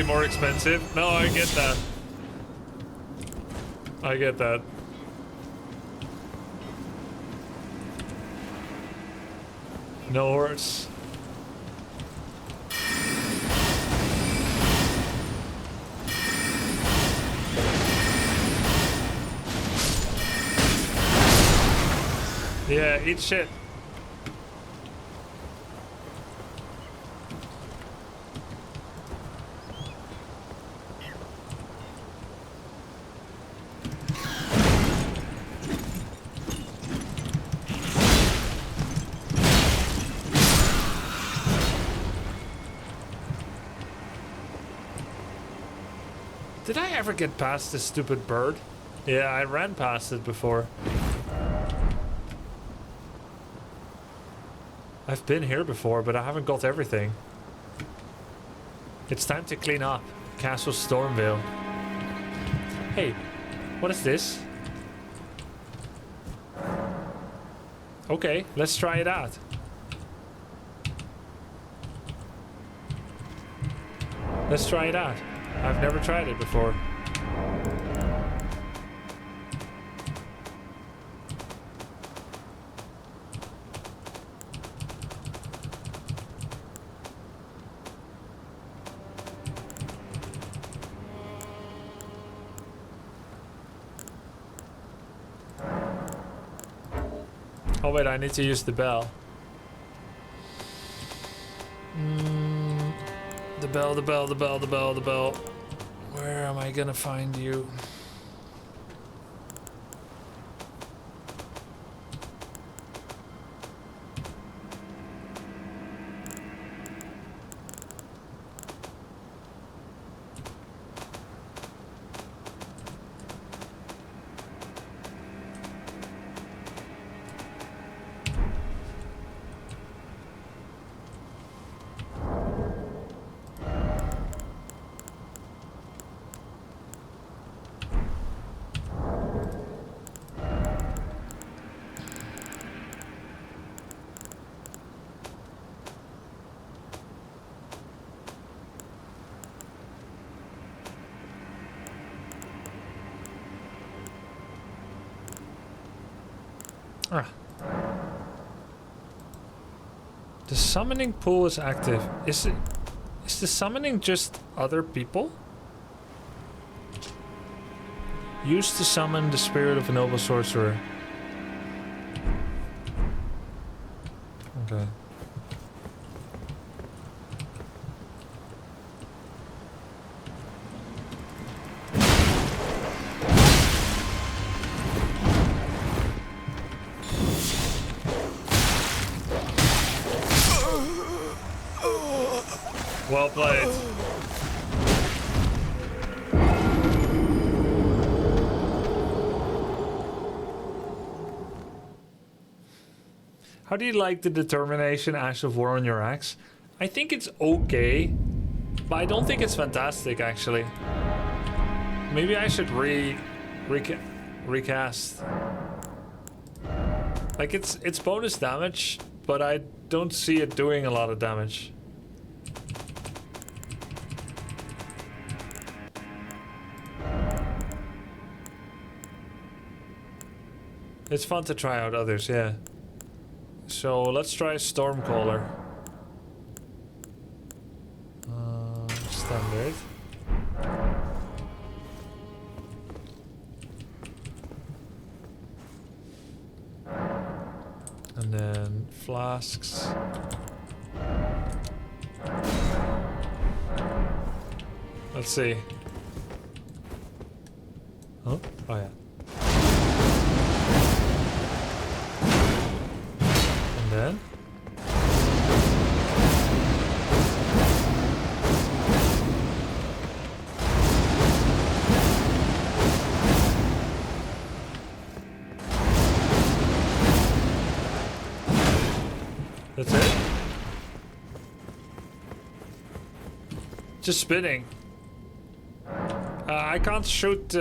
More expensive. No, I get that. I get that. No horse. Yeah, eat shit. Did I ever get past this stupid bird? Yeah, I ran past it before. I've been here before, but I haven't got everything. It's time to clean up Castle Stormveil. Hey, what is this? Okay, let's try it out. Let's try it out. I've never tried it before. Oh wait, I need to use the bell. The bell, the bell, the bell, the bell, the bell. Where am I gonna find you? The summoning pool is active. Is the summoning just other people? Used to summon the spirit of a noble sorcerer. Okay. Well played. How do you like the determination Ash of War on your axe? I think it's okay, but I don't think it's fantastic actually. Maybe I should recast. Like it's bonus damage, but I don't see it doing a lot of damage. It's fun to try out others, yeah. So let's try Stormcaller. Standard. And then flasks. Let's see. Huh? Oh yeah. And then? That's it? Just spinning. I can't shoot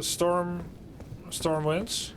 storm winds.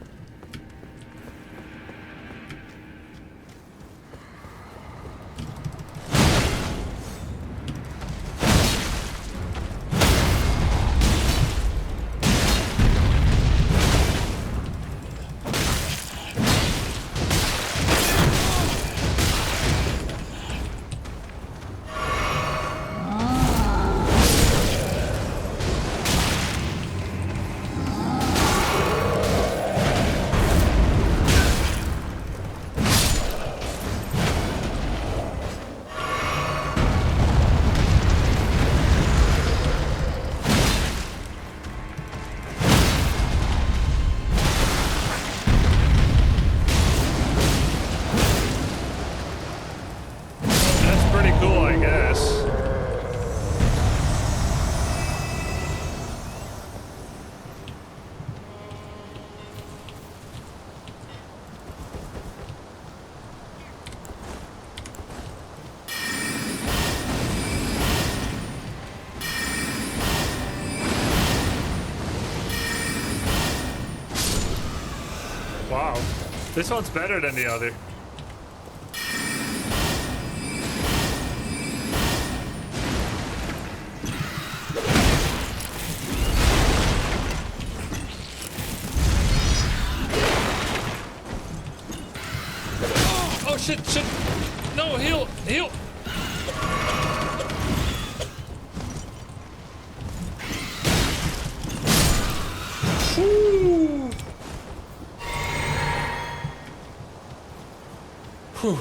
Wow, this one's better than the other. Oh shit, shit. No, heal, heal. Whew. Whew.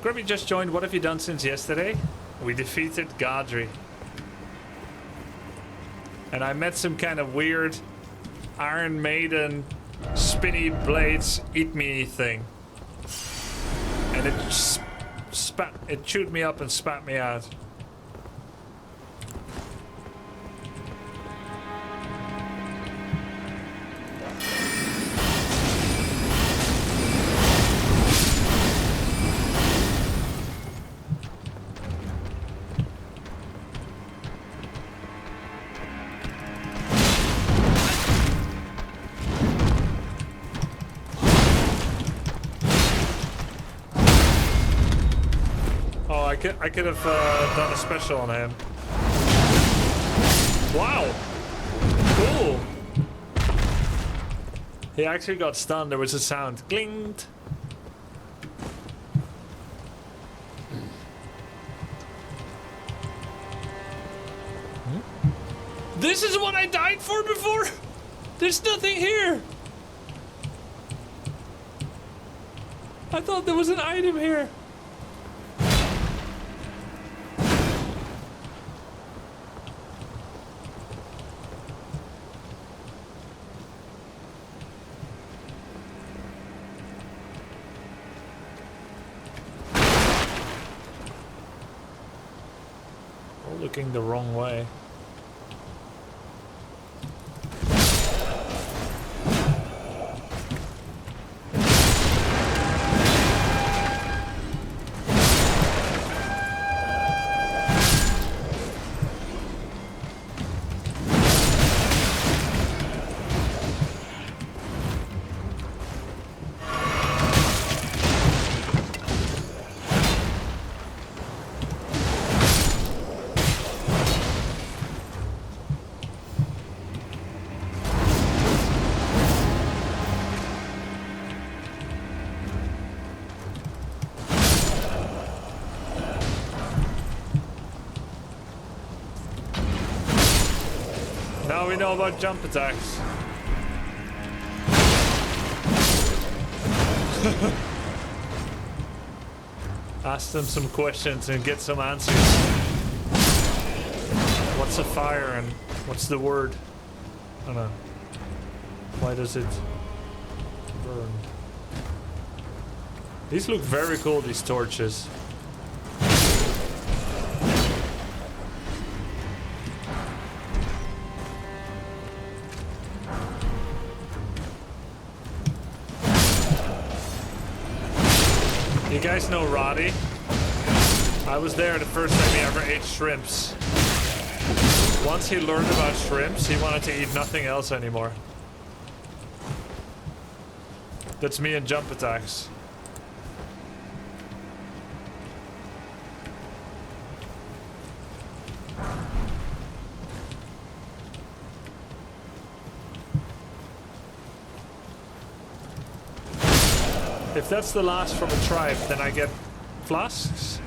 Grubby just joined. What have you done since yesterday? We defeated Godrick. And I met some kind of weird Iron Maiden spinny blades eat me thing. And it chewed me up and spat me out. I could have done a special on him. Wow! Cool! He actually got stunned. There was a sound. Glinged! This is what I died for before? There's nothing here! I thought there was an item here. Looking the wrong way. we know about jump attacks? Ask them some questions and get some answers. What's a fire and what's the word? I don't know. Why does it burn? These look very cool, these torches. You guys know Roddy? I was there the first time he ever ate shrimps. Once he learned about shrimps, he wanted to eat nothing else anymore. That's me and jump attacks. If that's the last from a tribe, then I get flasks?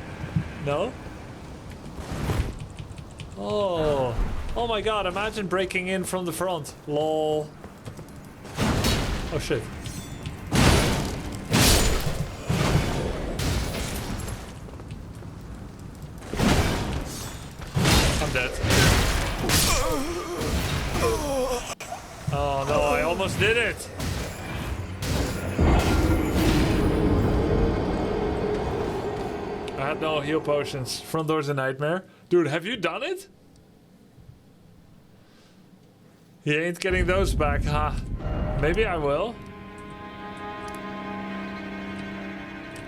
No? Oh. Oh my god, imagine breaking in from the front. Lol. Oh shit. I'm dead. Oh no, I almost did it. I had no heal potions. Front door's a nightmare. Dude, have you done it? He ain't getting those back, huh? Maybe I will.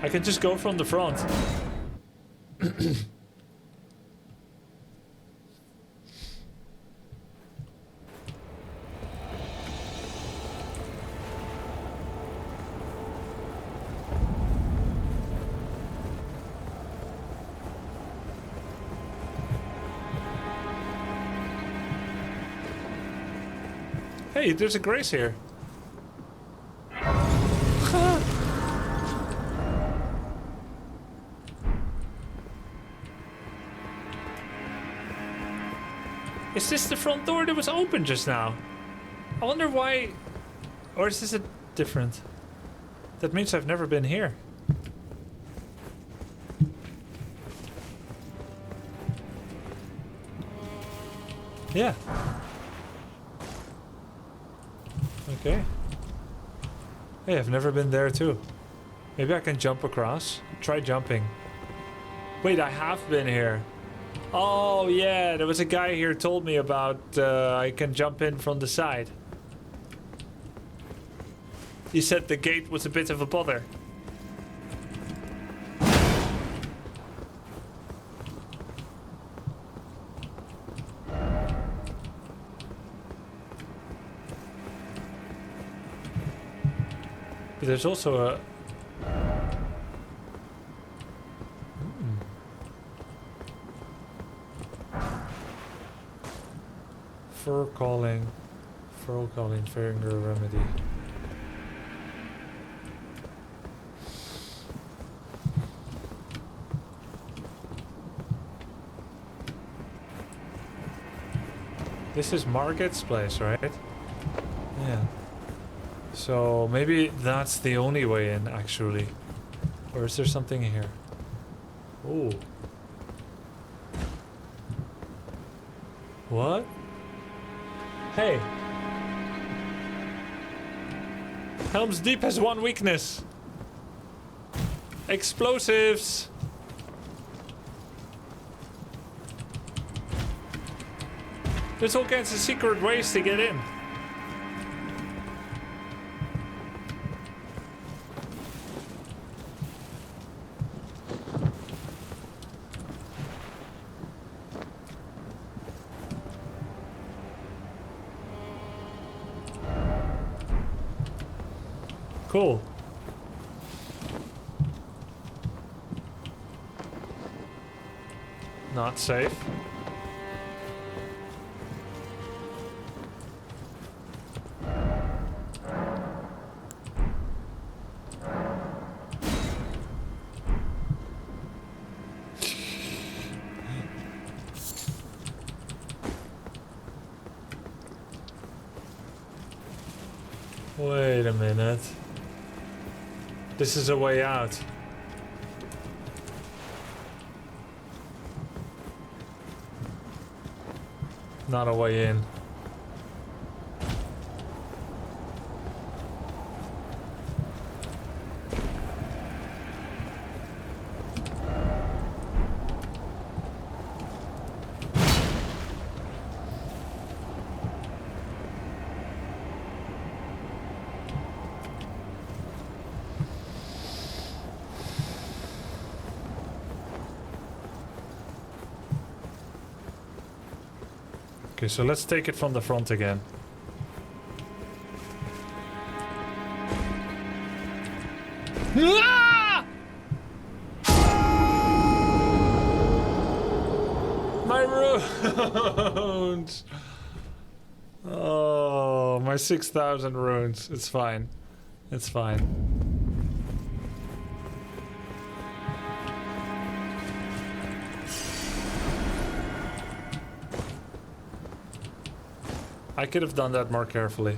I can just go from the front. Hey, there's a grace here. Is this the front door that was open just now? I wonder why... Or is this a different? That means I've never been here. Yeah. Okay. Hey, I've never been there too. Maybe I can jump across. Try jumping. Wait, I have been here. Oh yeah, there was a guy here who told me about I can jump in from the side. He said the gate was a bit of a bother. But there's also a... Fur calling, finger remedy. This is Margaret's place, right? Yeah. So maybe that's the only way in, actually. Or is there something here? Oh. What? Hey. Helm's Deep has one weakness. Explosives. There's all kinds of secret ways to get in. Cool. Not safe. Wait a minute. This is a way out. Not a way in. Okay, so let's take it from the front again. Ah! My runes! Oh, my 6,000 runes. It's fine. It's fine. I could have done that more carefully.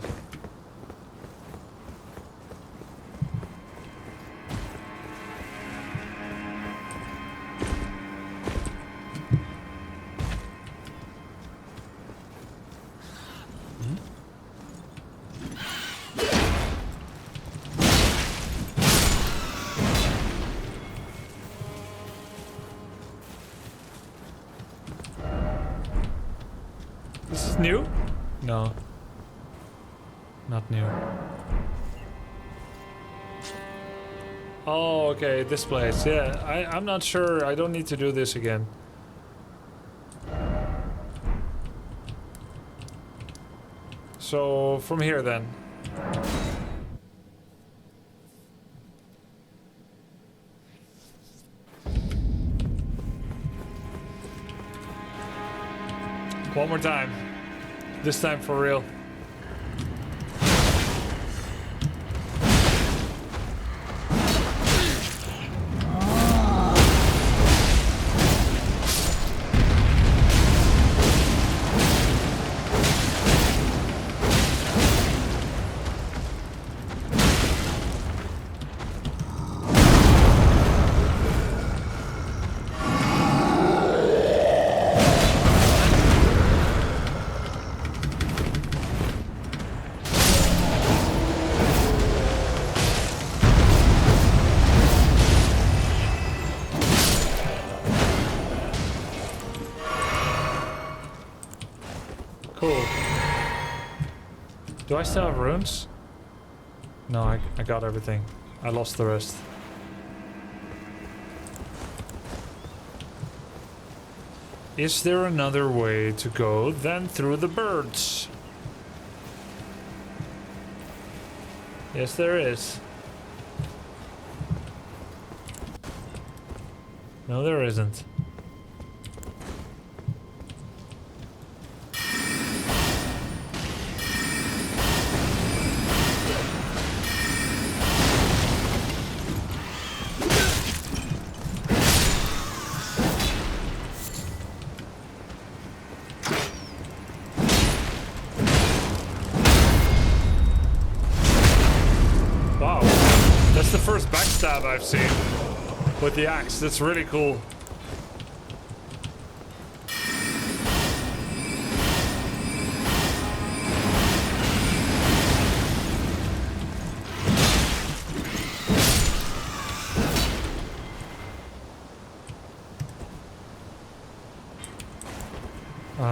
This is new? No. Not new. Oh, okay, this place. Yeah, I'm not sure. I don't need to do this again. So, from here then. One more time. This time for real. Do I still have runes? No, I got everything. I lost the rest. Is there another way to go than through the birds? Yes, there is. No, there isn't. First backstab I've seen with the axe. That's really cool.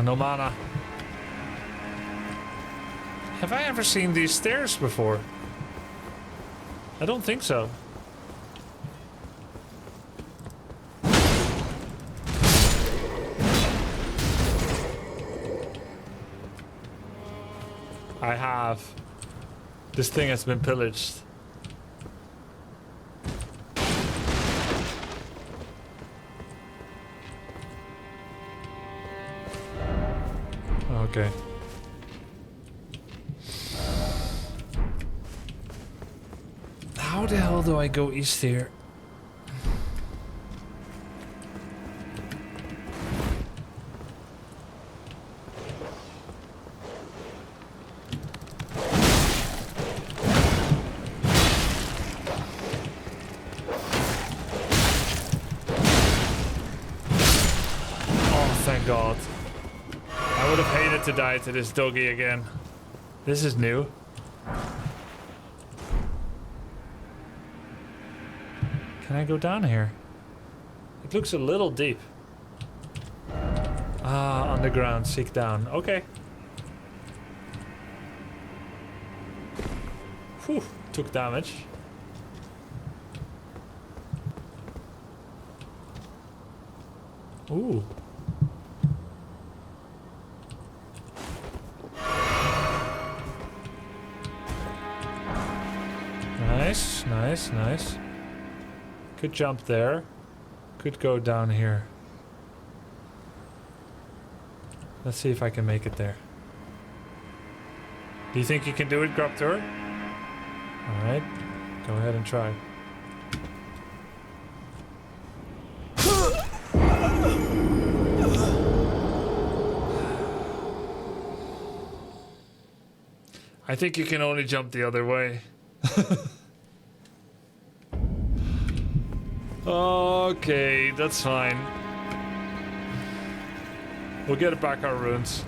No mana. Have I ever seen these stairs before? I don't think so. I have. This thing has been pillaged. Okay. How the hell do I go east here? thank God. I would have hated to die to this doggy again. This is new. Can I go down here? It looks a little deep. Ah, underground, seek down. Okay. Whew, took damage. Ooh. Nice, nice, nice. Could jump there. Could go down here. Let's see if I can make it there. Do you think you can do it, Grubtour? Alright. Go ahead and try. I think you can only jump the other way. Okay, that's fine. We'll get back our runes.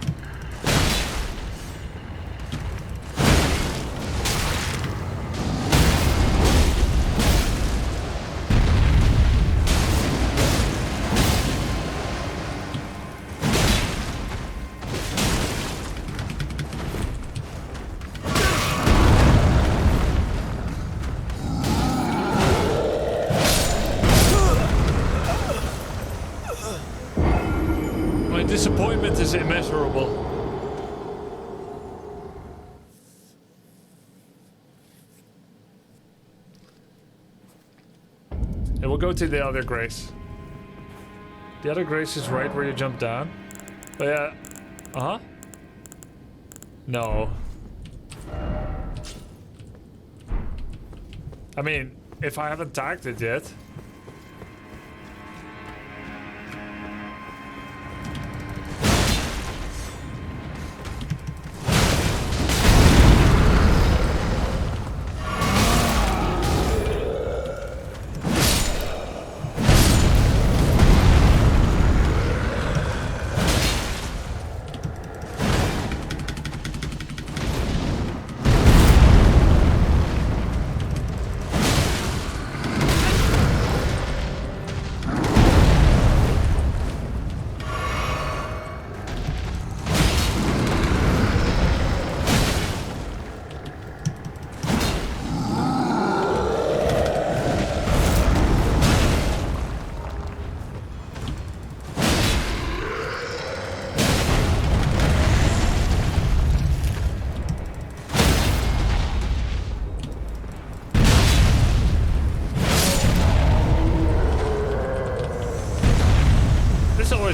Disappointment is immeasurable. And we'll go to the other grace. The other grace is right where you jump down. Oh yeah. Uh-huh. No. I mean, if I haven't tagged it yet.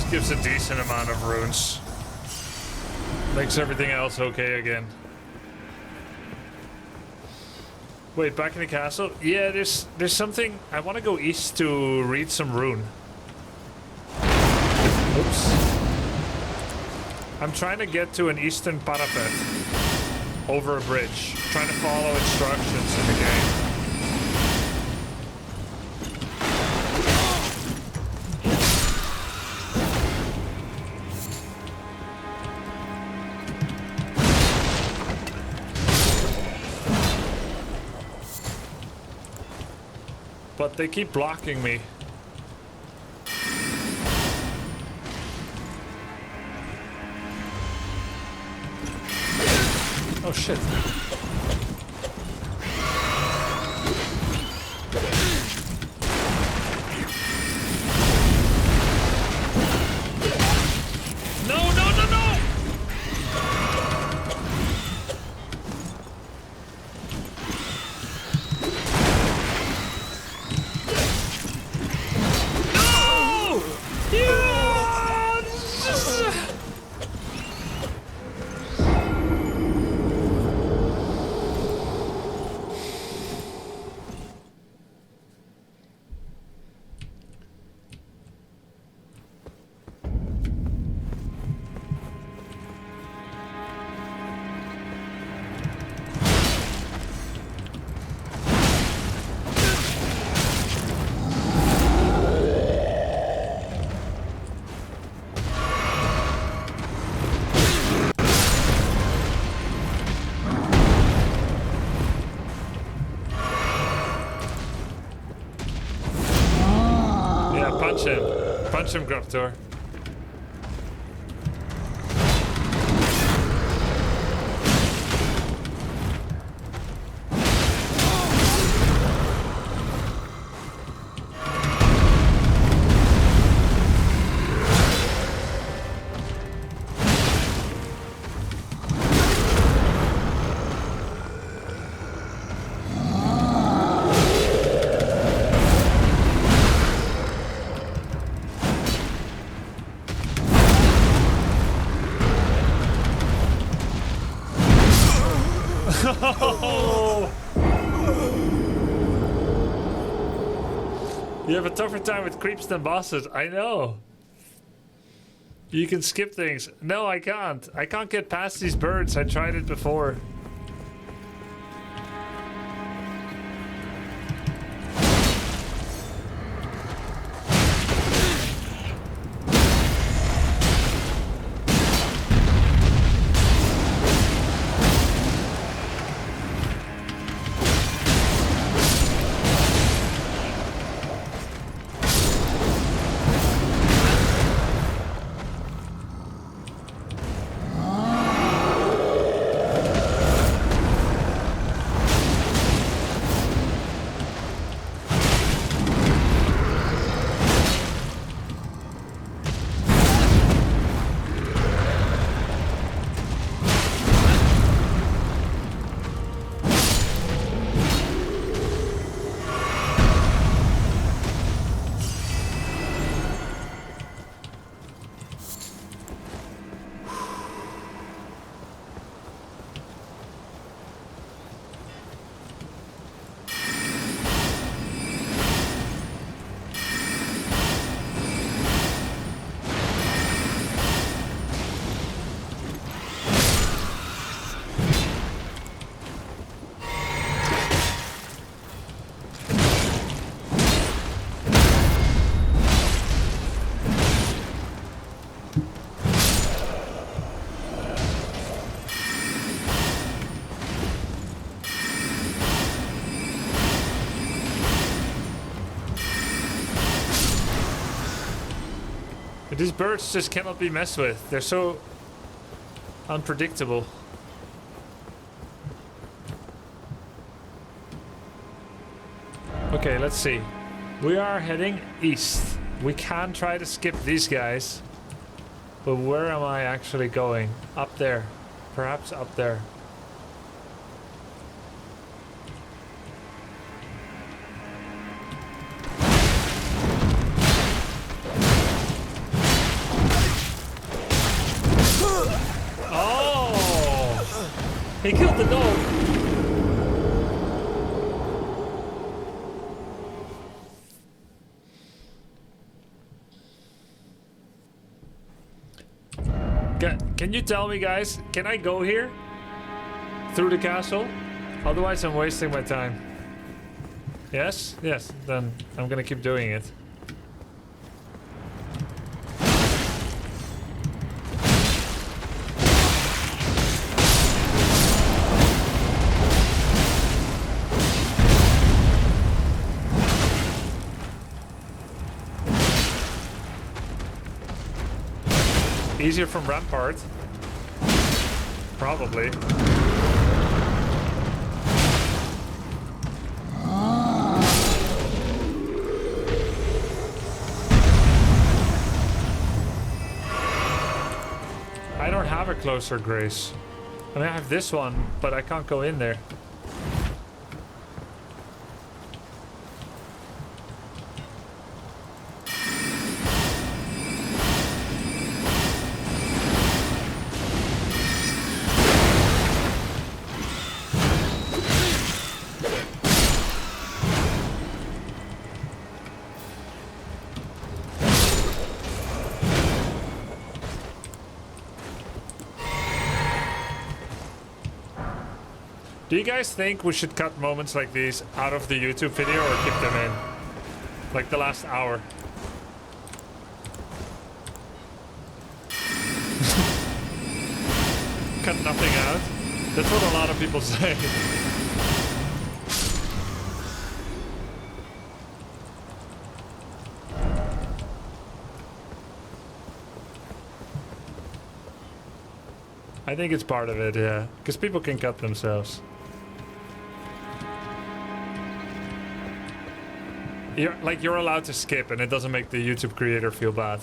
Gives a decent amount of runes. Makes everything else okay again. Wait, back in the castle? Yeah, there's something. I want to go east to read some rune. Oops. I'm trying to get to an eastern parapet over a bridge. Trying to follow instructions in the game. But they keep blocking me. Oh shit. No, no, no, no! Yeah, punch him. Punch him, Grubtor. You have a tougher time with creeps than bosses. I know. You can skip things. No, I can't. I can't get past these birds. I tried it before. These birds just cannot be messed with. They're so unpredictable. Okay, let's see. We are heading east. We can try to skip these guys. But where am I actually going? Up there. Perhaps up there. He killed the dog. Can you tell me, guys, can I go here? Through the castle? Otherwise I'm wasting my time. Yes? Yes, then I'm gonna keep doing it. Easier from Rampart. Probably. I don't have a closer grace. I mean, I have this one, but I can't go in there. Do you guys think we should cut moments like these out of the YouTube video or keep them in? Like the last hour. Cut nothing out? That's what a lot of people say. I think it's part of it, yeah. Because people can cut themselves. You're allowed to skip and it doesn't make the YouTube creator feel bad.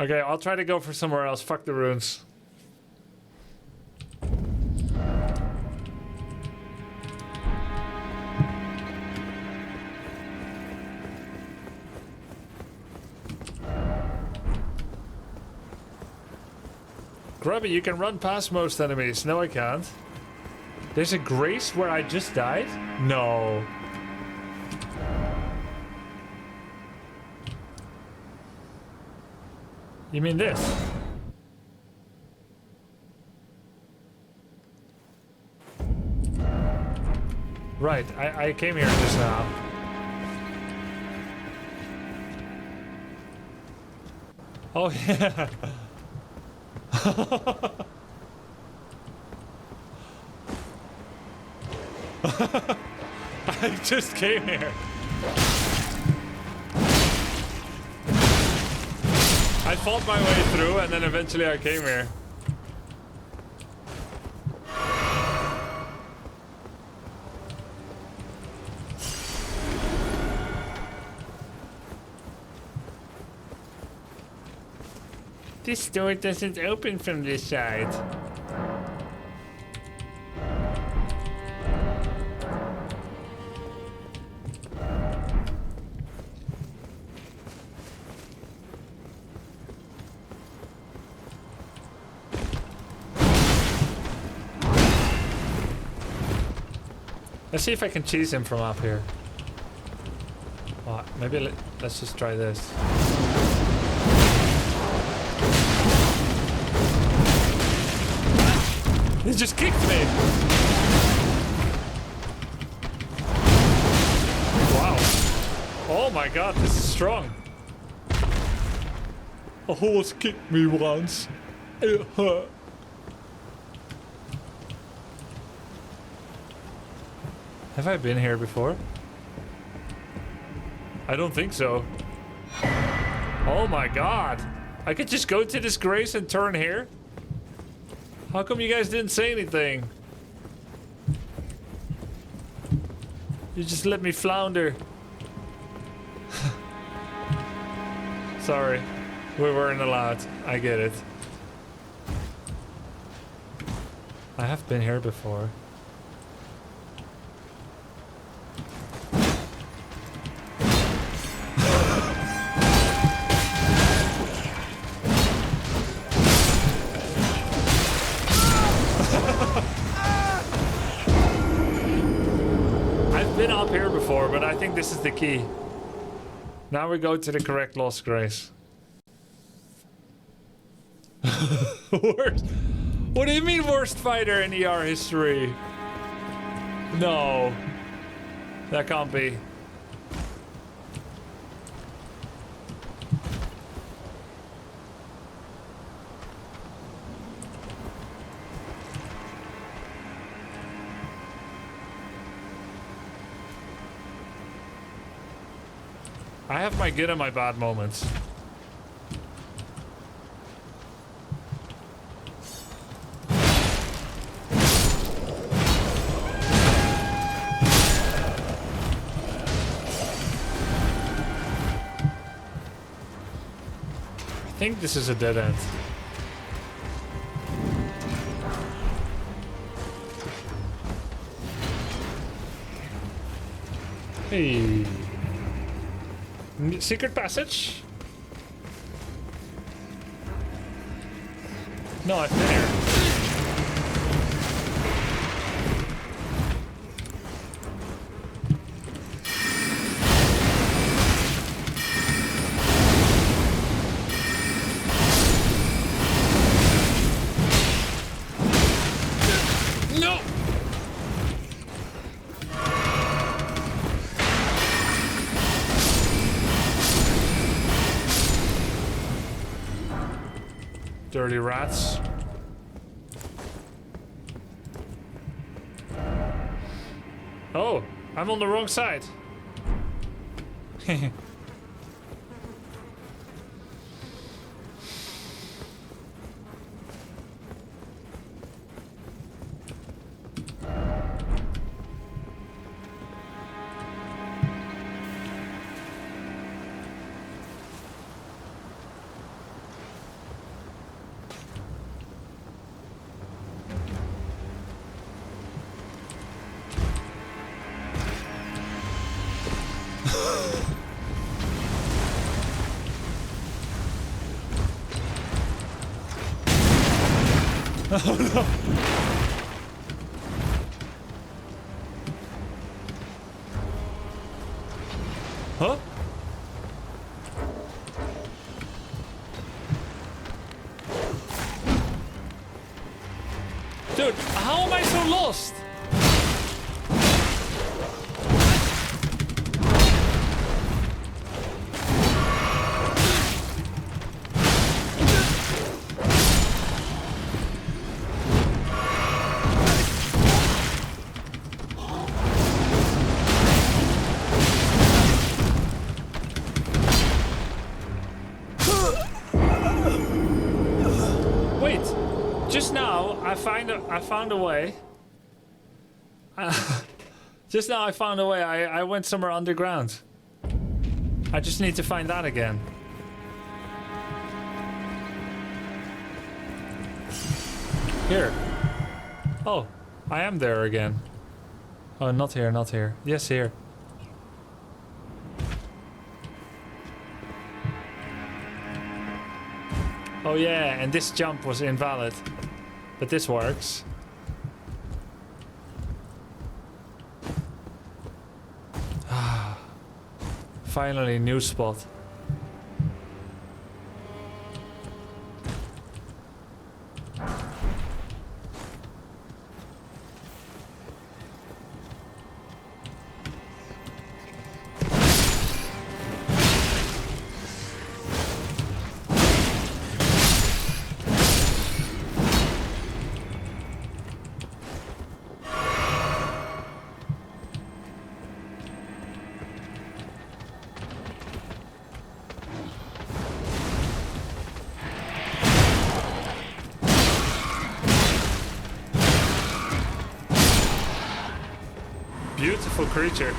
Okay, I'll try to go for somewhere else. Fuck the runes. Grubby, you can run past most enemies. No, I can't. There's a grace where I just died? No. You mean this? Right, I came here just now. Oh yeah. I just came here. I fought my way through and then eventually I came here. This door doesn't open from this side. Let's see if I can cheese him from up here. Well, maybe let's just try this. He just kicked me! Wow. Oh my god, this is strong. A horse kicked me once. It hurt. Have I been here before? I don't think so. Oh my god. I could just go to this grace and turn here? How come you guys didn't say anything? You just let me flounder. Sorry. We weren't allowed. I get it. I have been here before. But I think this is the key. Now we go to the correct Lost Grace. Worst? What do you mean worst fighter in ER history? No. That can't be. I have my good and my bad moments. I think this is a dead end. Hey. Secret passage? No, I've been here. Dirty rats. Oh, I'm on the wrong side. Oh no! Huh? Dude, how am I so lost? I found a way. Just now I found a way. I went somewhere underground. I just need to find that again. Here. Oh, I am there again. Oh, not here, not here. Yes, here. Oh yeah, and this jump was invalid. But this works. Finally, new spot. Beautiful creature.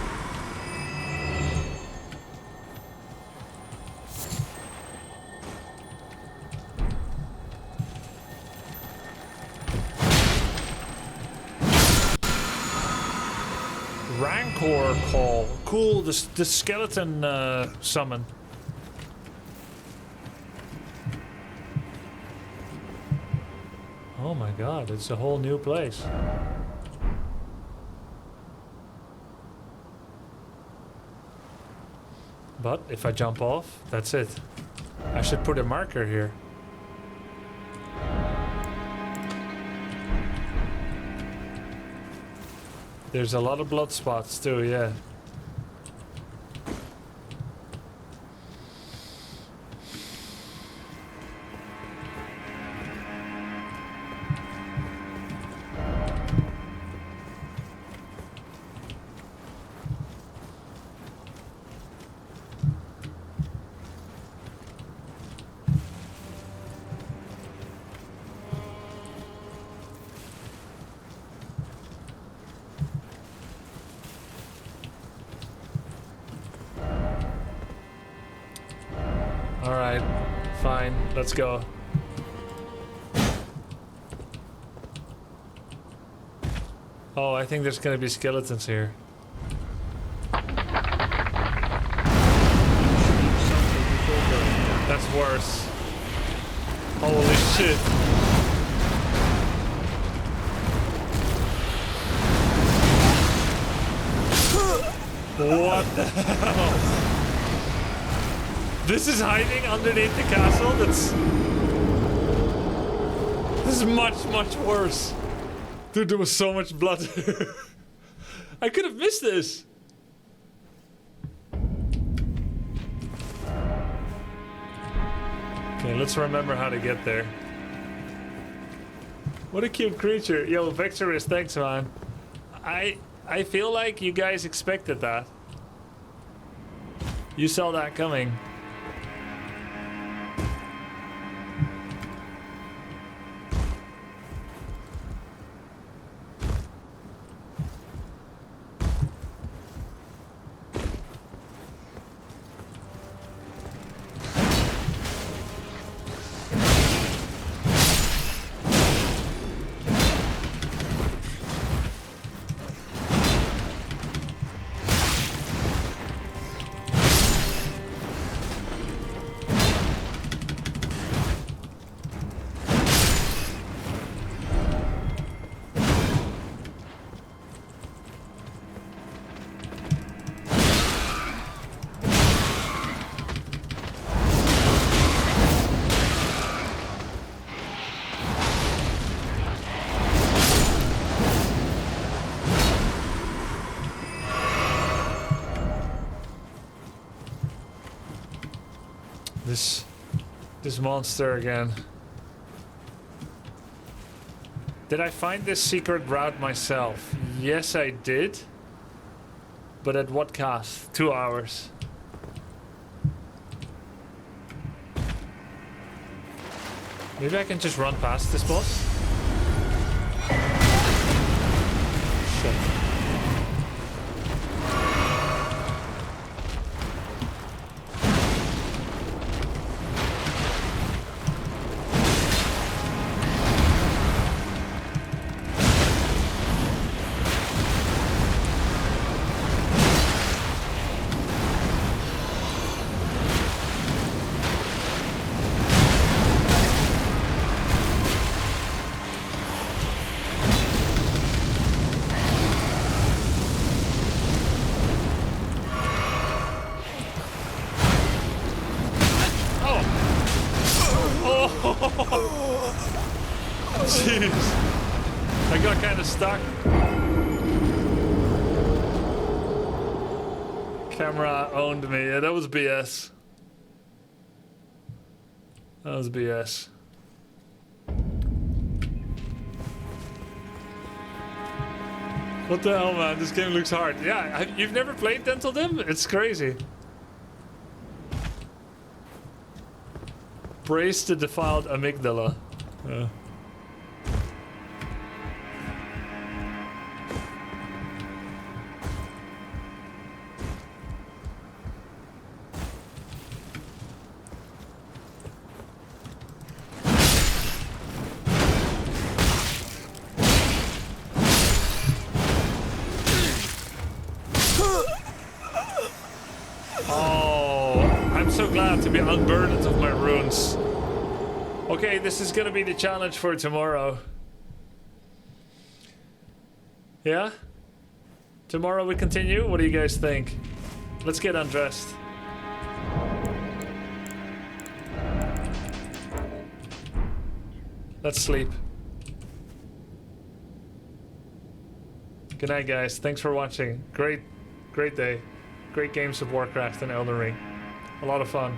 Rancor call. Cool, the skeleton summon. Oh my god, it's a whole new place. But if I jump off, that's it. I should put a marker here. There's a lot of blood spots too, yeah. Alright, fine, let's go. Oh, I think there's gonna be skeletons here. That's worse. Holy shit. What the hell? This is hiding underneath the castle? This is much, much worse. Dude, there was so much blood. I could have missed this. Okay, let's remember how to get there. What a cute creature. Yo, Vexorus, thanks, man. I feel like you guys expected that. You saw that coming. This monster again. Did I find this secret route myself? Yes, I did. But at what cost? 2 hours. Maybe I can just run past this boss? Shit. Jeez. I got kind of stuck. Camera owned me. Yeah, that was BS. That was BS. What the hell, man? This game looks hard. Yeah, you've never played Dental Dim? It's crazy. Brace the defiled amygdala. Yeah. To be unburdened of my runes. Okay, this is gonna be the challenge for tomorrow. Yeah? Tomorrow we continue? What do you guys think? Let's get undressed. Let's sleep. Good night, guys. Thanks for watching. Great day. Great games of Warcraft and Elden Ring. A lot of fun.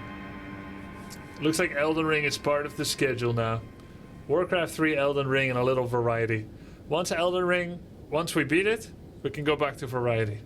Looks like Elden Ring is part of the schedule now. Warcraft 3, Elden Ring, and a little variety. Once we beat it, we can go back to variety.